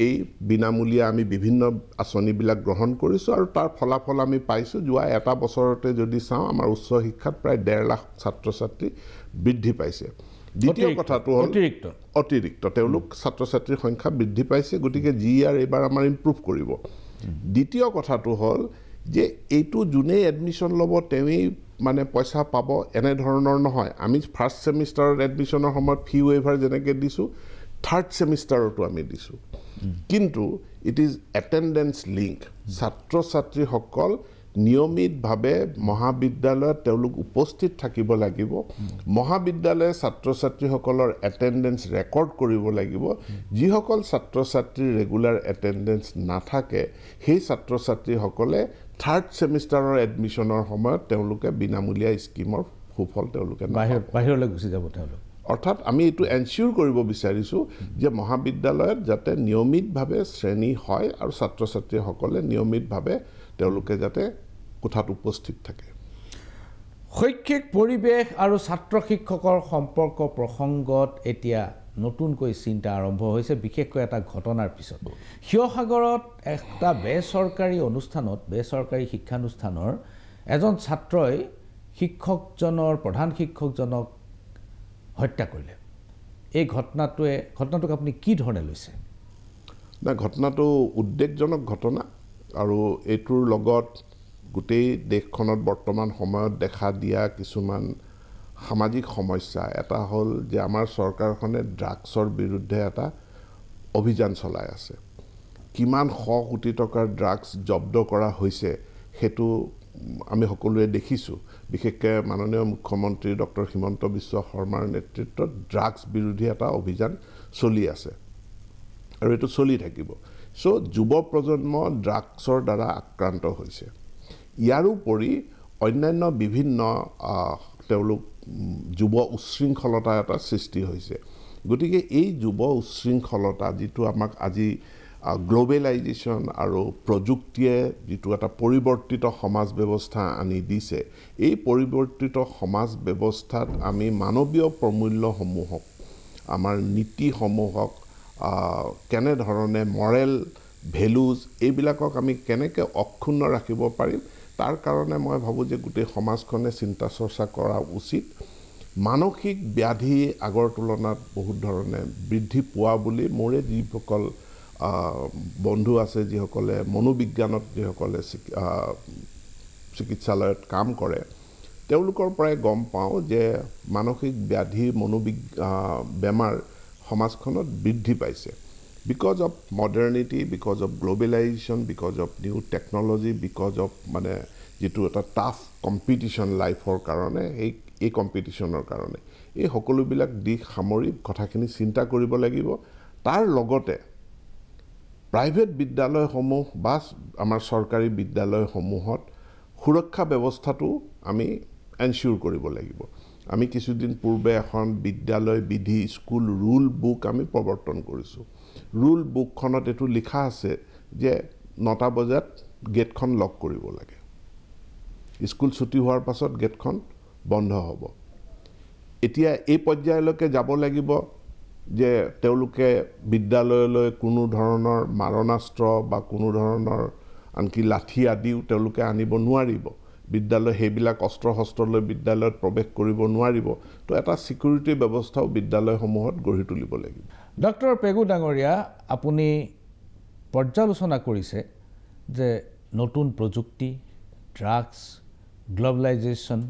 Speaker 2: এই বিনামূলীয়া আমি বিভিন্ন আঁচনিবিলাক গ্ৰহণ কৰিছোঁ আৰু তাৰ ফলাফল আমি পাইছোঁ যোৱা এটা বছৰতে যদি চাওঁ আমাৰ উচ্চ শিক্ষাত প্ৰায় 1.5 লাখ ছাত্ৰ ছাত্ৰী বৃদ্ধি পাইছে দ্বিতীয় কথাটো হ'ল অতিৰিক্ত তেওঁলোক ছাত্ৰ ছাত্ৰীৰ সংখ্যা বৃদ্ধি পাইছে গতিকে জিইআৰ এইবাৰ আমাৰ ইম্প্ৰুভ কৰিব দ্বিতীয় কথাটো হ'ল যে এইটো যোনেই এডমিশ্যন ল'ব তেৱেই মানে পইচা পাব এনেধৰণৰ নহয় আমি ফাৰ্ষ্ট ছেমিষ্টাৰত এডমিশ্যনৰ সময়ত ফি ৱেইভাৰ যেনেকৈ দিছোঁ থাৰ্ড ছেমিষ্টাৰতো আমি দিছোঁ কিন্তু ইট ইজ এটেণ্ডেঞ্চ লিংক ছাত্ৰ ছাত্ৰীসকল নিয়মিতভাৱে মহাবিদ্যালয়ত তেওঁলোক উপস্থিত থাকিব লাগিব মহাবিদ্যালয়ে ছাত্ৰ ছাত্ৰীসকলৰ এটেণ্ডেঞ্চ ৰেকৰ্ড কৰিব লাগিব যিসকল ছাত্ৰ ছাত্ৰীৰ ৰেগুলাৰ এটেণ্ডেঞ্চ নাথাকে সেই ছাত্ৰ ছাত্ৰীসকলে থাৰ্ড ছেমিষ্টাৰৰ এডমিশ্যনৰ সময়ত তেওঁলোকে বিনামূলীয়া স্কিমৰ সুফল তেওঁলোকে
Speaker 1: বাহিৰলৈ গুচি যাব তেওঁলোক
Speaker 2: অৰ্থাৎ আমি এইটো এনচিউৰ কৰিব বিচাৰিছোঁ যে মহাবিদ্যালয়ত যাতে নিয়মিতভাৱে শ্ৰেণী হয় আৰু ছাত্ৰ ছাত্ৰীসকলে নিয়মিতভাৱে তেওঁলোকে যাতে কোঠাত উপস্থিত থাকে
Speaker 1: শৈক্ষিক পৰিৱেশ আৰু ছাত্ৰ শিক্ষকৰ সম্পৰ্ক প্ৰসংগত এতিয়া নতুনকৈ চিন্তা আৰম্ভ হৈছে বিশেষকৈ এটা ঘটনাৰ পিছত শিৱসাগৰত এটা বেচৰকাৰী শিক্ষানুষ্ঠানৰ এজন ছাত্ৰই প্ৰধান শিক্ষকজনক হত্যা কৰিলে এই ঘটনাটোক আপুনি কি ধৰণে লৈছে
Speaker 2: না ঘটনাটো উদ্বেগজনক ঘটনা আৰু এইটোৰ লগত গোটেই দেশখনত বৰ্তমান সময়ত দেখা দিয়া কিছুমান সামাজিক সমস্যা এটা হ'ল যে আমাৰ চৰকাৰখনে ড্ৰাগছৰ বিৰুদ্ধে এটা অভিযান চলাই আছে কিমান 100 কোটি টকাৰ ড্ৰাগছ জব্দ কৰা হৈছে সেইটো আমি সকলোৱে দেখিছোঁ বিশেষকৈ মাননীয় মুখ্যমন্ত্ৰী ডক্টৰ হিমন্ত বিশ্ব শৰ্মাৰ নেতৃত্বত ড্ৰাগছ বিৰোধী এটা অভিযান চলি আছে আৰু এইটো চলি থাকিব সো যুৱ প্ৰজন্ম ড্ৰাগছৰ দ্বাৰা আক্ৰান্ত হৈছে ইয়াৰোপৰি অন্যান্য বিভিন্ন তেওঁলোক যুৱ উচ্ছৃংখলতা এটা সৃষ্টি হৈছে গতিকে এই যুৱ উচ্ছৃংখলতা যিটো আমাক আজি গ্লোবেলাইজেশ্যন আৰু প্ৰযুক্তিয়ে যিটো এটা পৰিৱৰ্তিত সমাজ ব্যৱস্থা আনি দিছে এই পৰিৱৰ্তিত সমাজ ব্যৱস্থাত আমি মানৱীয় প্ৰমূল্যসমূহক আমাৰ নীতিসমূহক কেনেধৰণে মৰেল ভেলুজ এইবিলাকক আমি কেনেকৈ অক্ষুণ্ণ ৰাখিব পাৰিম তাৰ কাৰণে মই ভাবোঁ যে গোটেই সমাজখনে চিন্তা চৰ্চা কৰা উচিত মানসিক ব্যাধি আগৰ তুলনাত বহুত ধৰণে বৃদ্ধি পোৱা বুলি মোৰে যিসকল বন্ধু আছে যিসকলে মনোবিজ্ঞানত যিসকলে চিকিৎসালয়ত কাম কৰে তেওঁলোকৰ পৰাই গম পাওঁ যে মানসিক ব্যাধি বেমাৰ সমাজখনত বৃদ্ধি পাইছে because of modernity because of globalisation because of new technology because of মানে যিটো এটা টাফ কম্পিটিশ্যন লাইফৰ কাৰণে এই কম্পিটিশ্যনৰ কাৰণে এই সকলোবিলাক দিশ সামৰি কথাখিনি চিন্তা কৰিব লাগিব তাৰ লগতে প্ৰাইভেট বিদ্যালয়সমূহ বা আমাৰ চৰকাৰী বিদ্যালয়সমূহত সুৰক্ষা ব্যৱস্থাটো আমি এনচিউৰ কৰিব লাগিব আমি কিছুদিন পূৰ্বে এখন বিদ্যালয় বিধি স্কুল ৰুল বুক আমি প্ৰৱৰ্তন কৰিছোঁ ৰুল বুকখনত এইটো লিখা আছে যে 9টা বজাত গেটখন লক কৰিব লাগে স্কুল ছুটি হোৱাৰ পাছত গেটখন বন্ধ হ'ব এতিয়া এই পৰ্যায়লৈকে যাব লাগিব যে তেওঁলোকে বিদ্যালয়লৈ কোনো ধৰণৰ মাৰণাস্ত্ৰ বা কোনো ধৰণৰ আনকি লাঠি আদিও তেওঁলোকে আনিব নোৱাৰিব বিদ্যালয় সেইবিলাক অস্ত্ৰ শস্ত্ৰলৈ বিদ্যালয়ত প্ৰৱেশ কৰিব নোৱাৰিব তো এটা সিকিউৰিটি ব্যৱস্থাও বিদ্যালয়সমূহত গঢ়ি তুলিব লাগিব
Speaker 1: ডক্টৰ পেগু ডাঙৰীয়া আপুনি পৰ্যালোচনা কৰিছে যে নতুন প্ৰযুক্তি ড্ৰাগছ গ্লোবেলাইজেশ্যন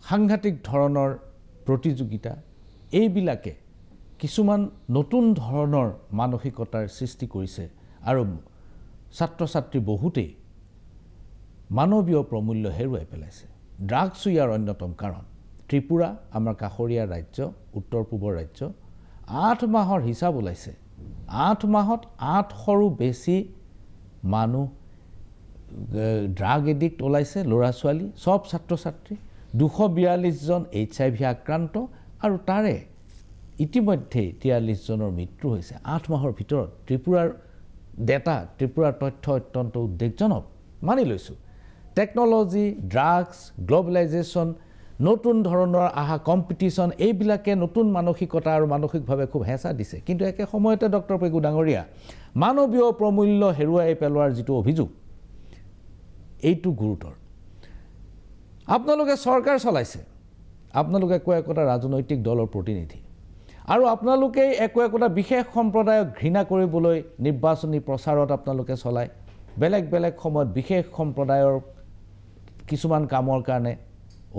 Speaker 1: সাংঘাতিক ধৰণৰ প্ৰতিযোগিতা এইবিলাকে কিছুমান নতুন ধৰণৰ মানসিকতাৰ সৃষ্টি কৰিছে আৰু ছাত্ৰ ছাত্ৰী বহুতেই মানৱীয় প্ৰমূল্য হেৰুৱাই পেলাইছে ড্ৰাগছ ইয়াৰ অন্যতম কাৰণ ত্ৰিপুৰা আমাৰ কাষৰীয়া ৰাজ্য উত্তৰ পূবৰ ৰাজ্য 8 মাহৰ হিচাপ ওলাইছে 8 মাহত 800ৰো বেছি মানুহ ড্ৰাগ এডিক্ট ওলাইছে ল'ৰা ছোৱালী সব ছাত্ৰ ছাত্ৰী 242 জন HIV আক্ৰান্ত আৰু তাৰে ইতিমধ্যে 43 জনৰ মৃত্যু হৈছে 8 মাহৰ ভিতৰত ত্ৰিপুৰাৰ ডেটা ত্ৰিপুৰাৰ তথ্য অত্যন্ত উদ্বেগজনক মানি লৈছোঁ টেকন'লজি ড্ৰাগছ গ্লোবেলাইজেশ্যন নতুন ধৰণৰ আহা কম্পিটিশ্যন এইবিলাকে নতুন মানসিকতা আৰু মানসিকভাৱে খুব হেঁচা দিছে কিন্তু একে সময়তে ডক্টৰ পেগু ডাঙৰীয়া মানৱীয় প্ৰমূল্য হেৰুৱাই পেলোৱাৰ যিটো অভিযোগ এইটো গুৰুতৰ আপোনালোকে চৰকাৰ চলাইছে আপোনালোকে একোটা ৰাজনৈতিক দলৰ প্ৰতিনিধি আৰু আপোনালোকে একোটা বিশেষ সম্প্ৰদায়ক ঘৃণা কৰিবলৈ নিৰ্বাচনী প্ৰচাৰত আপোনালোকে চলাই বেলেগ বেলেগ সময়ত বিশেষ সম্প্ৰদায়ৰ কিছুমান কামৰ কাৰণে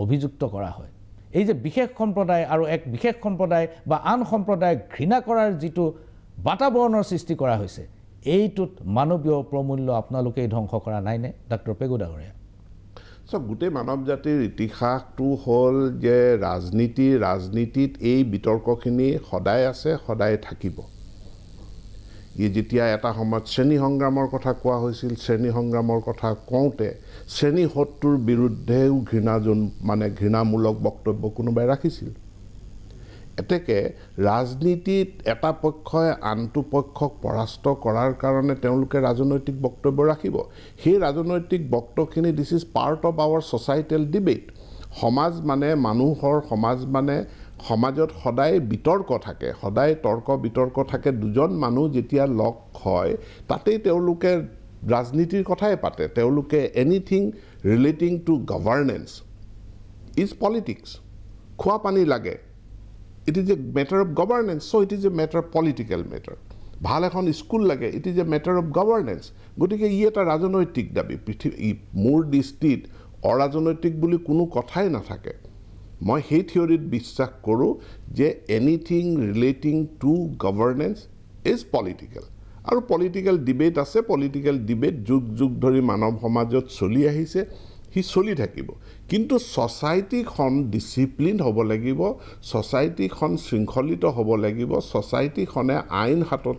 Speaker 1: অভিযুক্ত কৰা হয় এই যে বিশেষ সম্প্ৰদায় আৰু এক বিশেষ সম্প্ৰদায় বা আন সম্প্ৰদায়ক ঘৃণা কৰাৰ যিটো বাতাবৰণৰ সৃষ্টি কৰা হৈছে এইটোত মানৱীয় প্ৰমূল্য আপোনালোকে ধ্বংস কৰা নাইনে ডক্টৰ পেগু ডাঙৰীয়া
Speaker 2: গোটেই মানৱ জাতিৰ ইতিহাসটো হ'ল যে ৰাজনীতিত এই বিতৰ্কখিনি সদায় আছে সদায় থাকিব যেতিয়া এটা সময়ত শ্ৰেণী সংগ্ৰামৰ কথা কোৱা হৈছিল শ্ৰেণী সংগ্ৰামৰ কথা কওঁতে শ্ৰেণী শত্ৰুৰ বিৰুদ্ধেও ঘৃণামূলক বক্তব্য কোনোবাই ৰাখিছিল এতেকে ৰাজনীতিত এটা পক্ষই আনটো পক্ষক পৰাস্ত কৰাৰ কাৰণে তেওঁলোকে ৰাজনৈতিক বক্তব্য ৰাখিব সেই ৰাজনৈতিক বক্তব্যখিনি this is part of our societal debate সমাজ মানে মানুহৰ সমাজ মানে সমাজত সদায় বিতৰ্ক থাকে সদায় তৰ্ক বিতৰ্ক থাকে দুজন মানুহ যেতিয়া লগ হয় তাতেই তেওঁলোকে ৰাজনীতিৰ কথাই পাতে তেওঁলোকে anything relating to governance is politics খোৱা পানী লাগে it is a matter of governance so it is a matter of political matter ভাল এখন স্কুল লাগে it is a matter of governance গতিকে ই এটা ৰাজনৈতিক দাবী মোৰ দৃষ্টিত অৰাজনৈতিক বুলি কোনো কথাই নাথাকে মই সেই থিয়ৰিত বিশ্বাস কৰোঁ যে anything relating to governance is political আৰু পলিটিকেল ডিবেট আছে পলিটিকেল ডিবেট যুগ যুগ ধৰি মানৱ সমাজত চলি আহিছে সি চলি থাকিব কিন্তু ছ'চাইটিখন ডিচিপ্লিন হ'ব লাগিব ছ'চাইটিখন শৃংখলিত হ'ব লাগিব ছ'চাইটিখনে আইন হাতত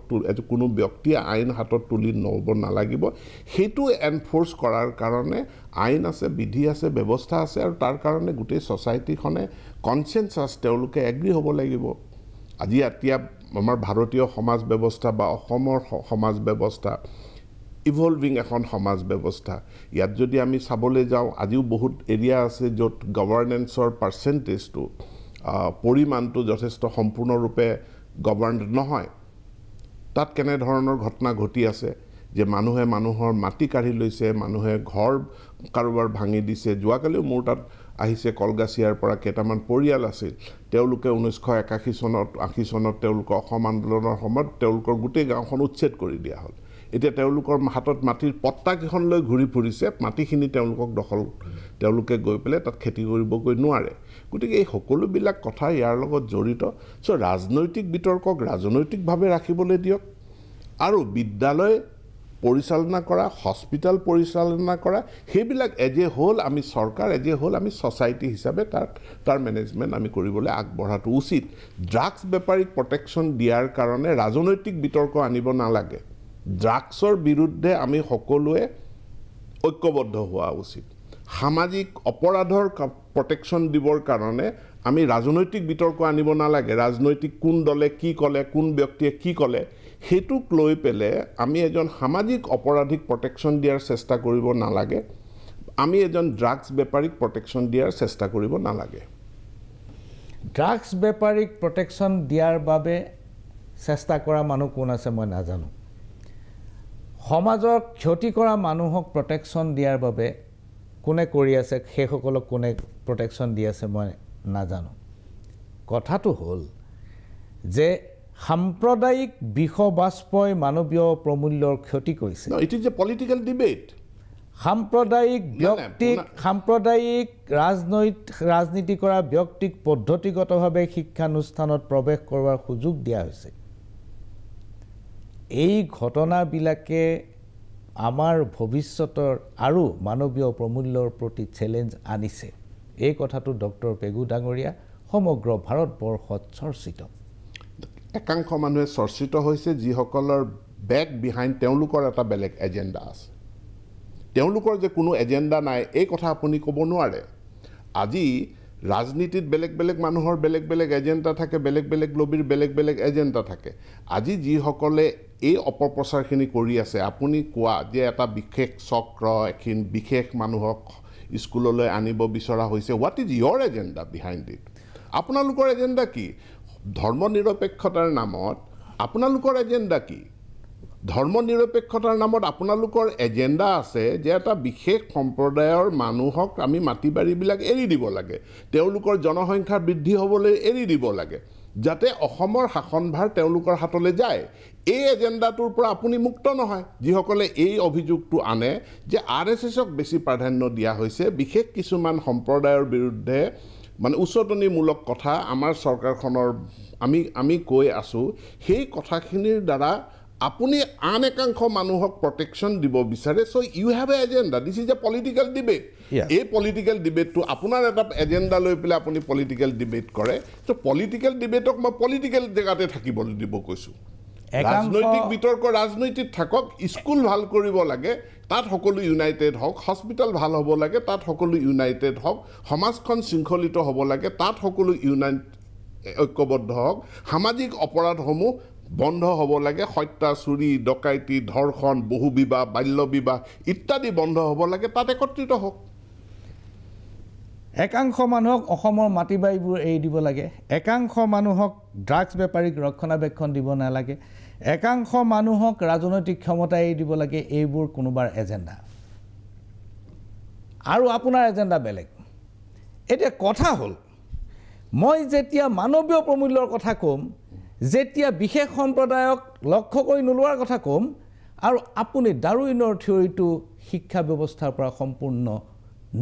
Speaker 2: কোনো ব্যক্তিয়ে আইন হাতত তুলি ল'ব নালাগিব সেইটো এনফ'ৰ্চ কৰাৰ কাৰণে আইন আছে বিধি আছে ব্যৱস্থা আছে আৰু তাৰ কাৰণে গোটেই ছ'চাইটিখনে কনচেনচাছ তেওঁলোকে এগ্ৰী হ'ব লাগিব আজি এতিয়া আমাৰ ভাৰতীয় সমাজ ব্যৱস্থা বা অসমৰ সমাজ ব্যৱস্থা ইভলভিং এখন সমাজ ব্যৱস্থা ইয়াত যদি আমি চাবলৈ যাওঁ আজিও বহুত এৰিয়া আছে য'ত গভৰ্নেন্সৰ পাৰ্চেণ্টেজটো পৰিমাণটো যথেষ্ট সম্পূৰ্ণৰূপে গভৰ্ণড নহয় তাত কেনেধৰণৰ ঘটনা ঘটি আছে যে মানুহে মানুহৰ মাটি কাঢ়ি লৈছে মানুহে ঘৰ কাৰোবাৰ ভাঙি দিছে যোৱাকালিও মোৰ তাত আহিছে কলগাছিয়াৰ পৰা কেইটামান পৰিয়াল আছিল তেওঁলোকে 1981 চনত 80 চনত তেওঁলোকৰ অসম আন্দোলনৰ সময়ত তেওঁলোকৰ গোটেই গাঁওখন উচ্ছেদ কৰি দিয়া হ'ল এতিয়া তেওঁলোকৰ হাতত মাটিৰ পট্টাকেইখন লৈ ঘূৰি ফুৰিছে মাটিখিনি তেওঁলোকক তেওঁলোকে গৈ পেলাই তাত খেতি কৰিবগৈ নোৱাৰে গতিকে এই সকলোবিলাক কথা ইয়াৰ লগত জড়িত চ' ৰাজনৈতিক বিতৰ্কক ৰাজনৈতিকভাৱে ৰাখিবলৈ দিয়ক আৰু বিদ্যালয় পৰিচালনা কৰা হস্পিটেল পৰিচালনা কৰা সেইবিলাক এজ এ হোল আমি চৰকাৰ এজ এ হোল আমি ছ'চাইটি হিচাপে তাৰ মেনেজমেণ্ট আমি কৰিবলৈ আগবঢ়াটো উচিত ড্ৰাগছ বেপাৰীক প্ৰটেকশ্যন দিয়াৰ কাৰণে ৰাজনৈতিক বিতৰ্ক আনিব নালাগে ড্ৰাগছৰ বিৰুদ্ধে আমি সকলোৱে ঐক্যবদ্ধ হোৱা উচিত সামাজিক অপৰাধৰ প্ৰটেকশ্যন দিবৰ কাৰণে আমি ৰাজনৈতিক বিতৰ্ক আনিব নালাগে ৰাজনৈতিক কোন দলে কি ক'লে কোন ব্যক্তিয়ে কি ক'লে সেইটোক লৈ পেলাই আমি এজন সামাজিক অপৰাধীক প্ৰটেকশ্যন দিয়াৰ চেষ্টা কৰিব নালাগে আমি এজন ড্ৰাগছ বেপাৰীক প্ৰটেকশ্যন দিয়াৰ চেষ্টা কৰিব নালাগে
Speaker 1: ড্ৰাগছ বেপাৰীক প্ৰটেকশ্যন দিয়াৰ বাবে চেষ্টা কৰা মানুহ কোন আছে মই নাজানো সমাজৰ ক্ষতি কৰা মানুহক প্ৰটেকশ্যন দিয়াৰ বাবে কোনে কৰি আছে সেইসকলক কোনে প্ৰটেকশ্যন দি আছে মই নাজানো কথাটো হ'ল যে সাম্প্ৰদায়িক বিষবাষ্পই মানৱীয় প্ৰমূল্যৰ ক্ষতি কৰিছে
Speaker 2: it is a political debate
Speaker 1: সাম্প্ৰদায়িক ব্যক্তিক সাম্প্ৰদায়িক ৰাজনীতি কৰা ব্যক্তিক পদ্ধতিগতভাৱে শিক্ষানুষ্ঠানত প্ৰৱেশ কৰোৱাৰ সুযোগ দিয়া হৈছে এই ঘটনাবিলাকে আমাৰ ভৱিষ্যতৰ আৰু মানৱীয় প্ৰমূল্যৰ প্ৰতি চেলেঞ্জ আনিছে এই কথাটো ডক্টৰ পেগু ডাঙৰীয়া সমগ্ৰ ভাৰতবৰ্ষত চৰ্চিত
Speaker 2: একাংশ মানুহে চৰ্চিত হৈছে যিসকলৰ বেক বিহাইণ্ড তেওঁলোকৰ এটা বেলেগ এজেণ্ডা আছে তেওঁলোকৰ যে কোনো এজেণ্ডা নাই এই কথা আপুনি ক'ব নোৱাৰে আজি ৰাজনীতিত বেলেগ বেলেগ মানুহৰ বেলেগ বেলেগ এজেণ্ডা থাকে বেলেগ বেলেগ লবিৰ বেলেগ বেলেগ এজেণ্ডা থাকে আজি যিসকলে এই অপপ্ৰচাৰখিনি কৰি আছে আপুনি কোৱা যে এটা বিশেষ চক্ৰ এখন বিশেষ মানুহক স্কুললৈ আনিব বিচৰা হৈছে what is your agenda behind it আপোনালোকৰ এজেণ্ডা কি ধৰ্ম নিৰপেক্ষতাৰ নামত আপোনালোকৰ এজেণ্ডা কি ধৰ্ম নিৰপেক্ষতাৰ নামত আপোনালোকৰ এজেণ্ডা আছে যে এটা বিশেষ সম্প্ৰদায়ৰ মানুহক আমি মাটি বাৰীবিলাক এৰি দিব লাগে তেওঁলোকৰ জনসংখ্যা বৃদ্ধি হ'বলৈ এৰি দিব লাগে যাতে অসমৰ শাসনভাৰ তেওঁলোকৰ হাতলৈ যায় এই এজেণ্ডাটোৰ পৰা আপুনি মুক্ত নহয় যিসকলে এই অভিযোগটো আনে যে RSSক বেছি প্ৰাধান্য দিয়া হৈছে বিশেষ কিছুমান সম্প্ৰদায়ৰ বিৰুদ্ধে মানে উচতনিমূলক কথা আমাৰ চৰকাৰখনৰ আমি কৈ আছোঁ সেই কথাখিনিৰ দ্বাৰা আপুনি আন একাংশ মানুহক প্ৰটেকশ্যন দিব বিচাৰে so' you have a agenda this is a political debate এই পলিটিকেল ডিবেটটো আপোনাৰ এটা এজেণ্ডা লৈ পেলাই আপুনি পলিটিকেল ডিবেট কৰে চ' পলিটিকেল ডিবেটক মই পলিটিকেল জেগাতে থাকিবলৈ দিব কৈছোঁ ৰাজনৈতিক বিতৰ্ক ৰাজনীতিত থাকক স্কুল ভাল কৰিব লাগে তাত সকলো ইউনাইটেড হওক হস্পিটেল ভাল হ'ব লাগে তাত সকলো ইউনাইটেড হওক সমাজখন শৃংখলিত হ'ব লাগে তাত সকলো ঐক্যবদ্ধ হওক সামাজিক অপৰাধসমূহ বন্ধ হ'ব লাগে হত্যা চুৰি ডকাইতি ধৰ্ষণ বহুবিবাহ বাল্য বিবাহ ইত্যাদি বন্ধ হ'ব লাগে তাত একত্ৰিত হওক
Speaker 1: একাংশ মানুহক অসমৰ মাটি বাৰীবোৰ এৰি দিব লাগে একাংশ মানুহক ড্ৰাগছ বেপাৰীক ৰক্ষণাবেক্ষণ দিব নালাগে একাংশ মানুহক ৰাজনৈতিক ক্ষমতা এৰি দিব লাগে এইবোৰ কোনোবাৰ এজেণ্ডা আৰু আপোনাৰ এজেণ্ডা বেলেগ এতিয়া কথা হ'ল মই যেতিয়া মানৱীয় প্ৰমূল্যৰ কথা ক'ম যেতিয়া বিশেষ সম্প্ৰদায়ক লক্ষ্য কৰি নোলোৱাৰ কথা ক'ম আৰু আপুনি ডাৰউইনৰ থিয়ৰিটো শিক্ষা ব্যৱস্থাৰ পৰা সম্পূৰ্ণ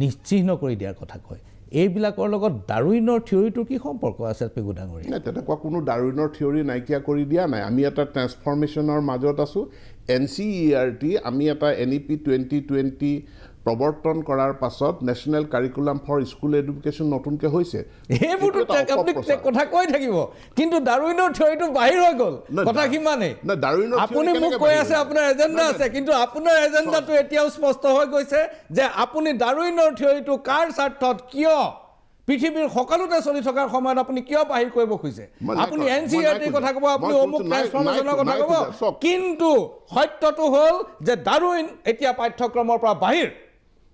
Speaker 1: নিশ্চিহ্ন কৰি দিয়াৰ কথা কয় এইবিলাকৰ লগত ডাৰউইনৰ থিয়ৰিটোৰ কি সম্পৰ্ক আছে পেগু ডাঙৰীয়া
Speaker 2: নাই তেনেকুৱা কোনো ডাৰউইনৰ থিয়ৰি নাইকিয়া কৰি দিয়া নাই আমি এটা ট্ৰেন্সফৰ্মেশ্যনৰ মাজত আছোঁ NCERT আমি এটা NEP 2020 প্ৰৱৰ্তন কৰাৰ পাছত national curriculum for school education নতুনকৈ হৈছে
Speaker 1: এইবোৰতো আপুনি কথা কৈ থাকিব কিন্তু ডাৰউইনৰ থিয়ৰিটো বাহিৰ হৈ গ'ল কথা সিমানেই আপুনি মোক কৈ আছে আপোনাৰ এজেণ্ডা আছে কিন্তু আপোনাৰ এজেণ্ডাটো এতিয়াও স্পষ্ট হৈ গৈছে যে আপুনি ডাৰউইনৰ থিয়ৰিটো কাৰ স্বাৰ্থত কিয় পৃথিৱীৰ সকলোতে চলি থকাৰ সময়ত আপুনি কিয় বাহিৰ কৰিব খুজিছে আপুনি এনচিইআৰটিৰ কথা ক'ব আপুনি অমুক ট্ৰান্সফৰ্মেশ্যনৰ কথা ক'ব কিন্তু সত্যটো হ'ল যে ডাৰউইন এতিয়া পাঠ্যক্ৰমৰ পৰা বাহিৰ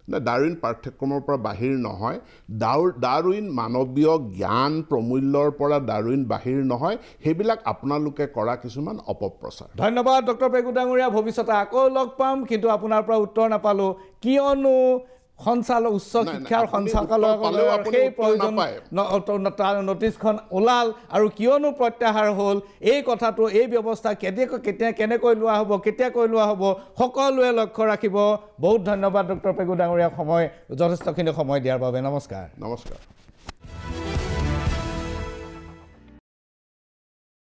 Speaker 2: ডাৰউইন পাঠ্যক্ৰমৰ পৰা বাহিৰ নহয় ডাৰউইন মানৱীয় জ্ঞান প্ৰমূল্যৰ পৰা ডাৰউইন বাহিৰ নহয় সেইবিলাক আপোনালোকে কৰা কিছুমান অপপ্ৰচাৰ
Speaker 1: ধন্যবাদ ডক্টৰ পেগু ডাঙৰীয়া ভৱিষ্যতে আকৌ লগ পাম কিন্তু আপোনাৰ পৰা উত্তৰ নাপালোঁ কিয়নো উচ্চ শিক্ষাৰ সঞ্চালকালয়ৰ সেই প্ৰয়োজন নটিছখন ওলাল আৰু কিয়নো প্ৰত্যাহাৰ হ'ল এই কথাটো এই ব্যৱস্থা কেনেকৈ লোৱা হ'ব কেতিয়াকৈ লোৱা হ'ব সকলোৱে লক্ষ্য ৰাখিব বহুত ধন্যবাদ ডক্টৰ পেগু ডাঙৰীয়া যথেষ্টখিনি সময় দিয়াৰ বাবে নমস্কাৰ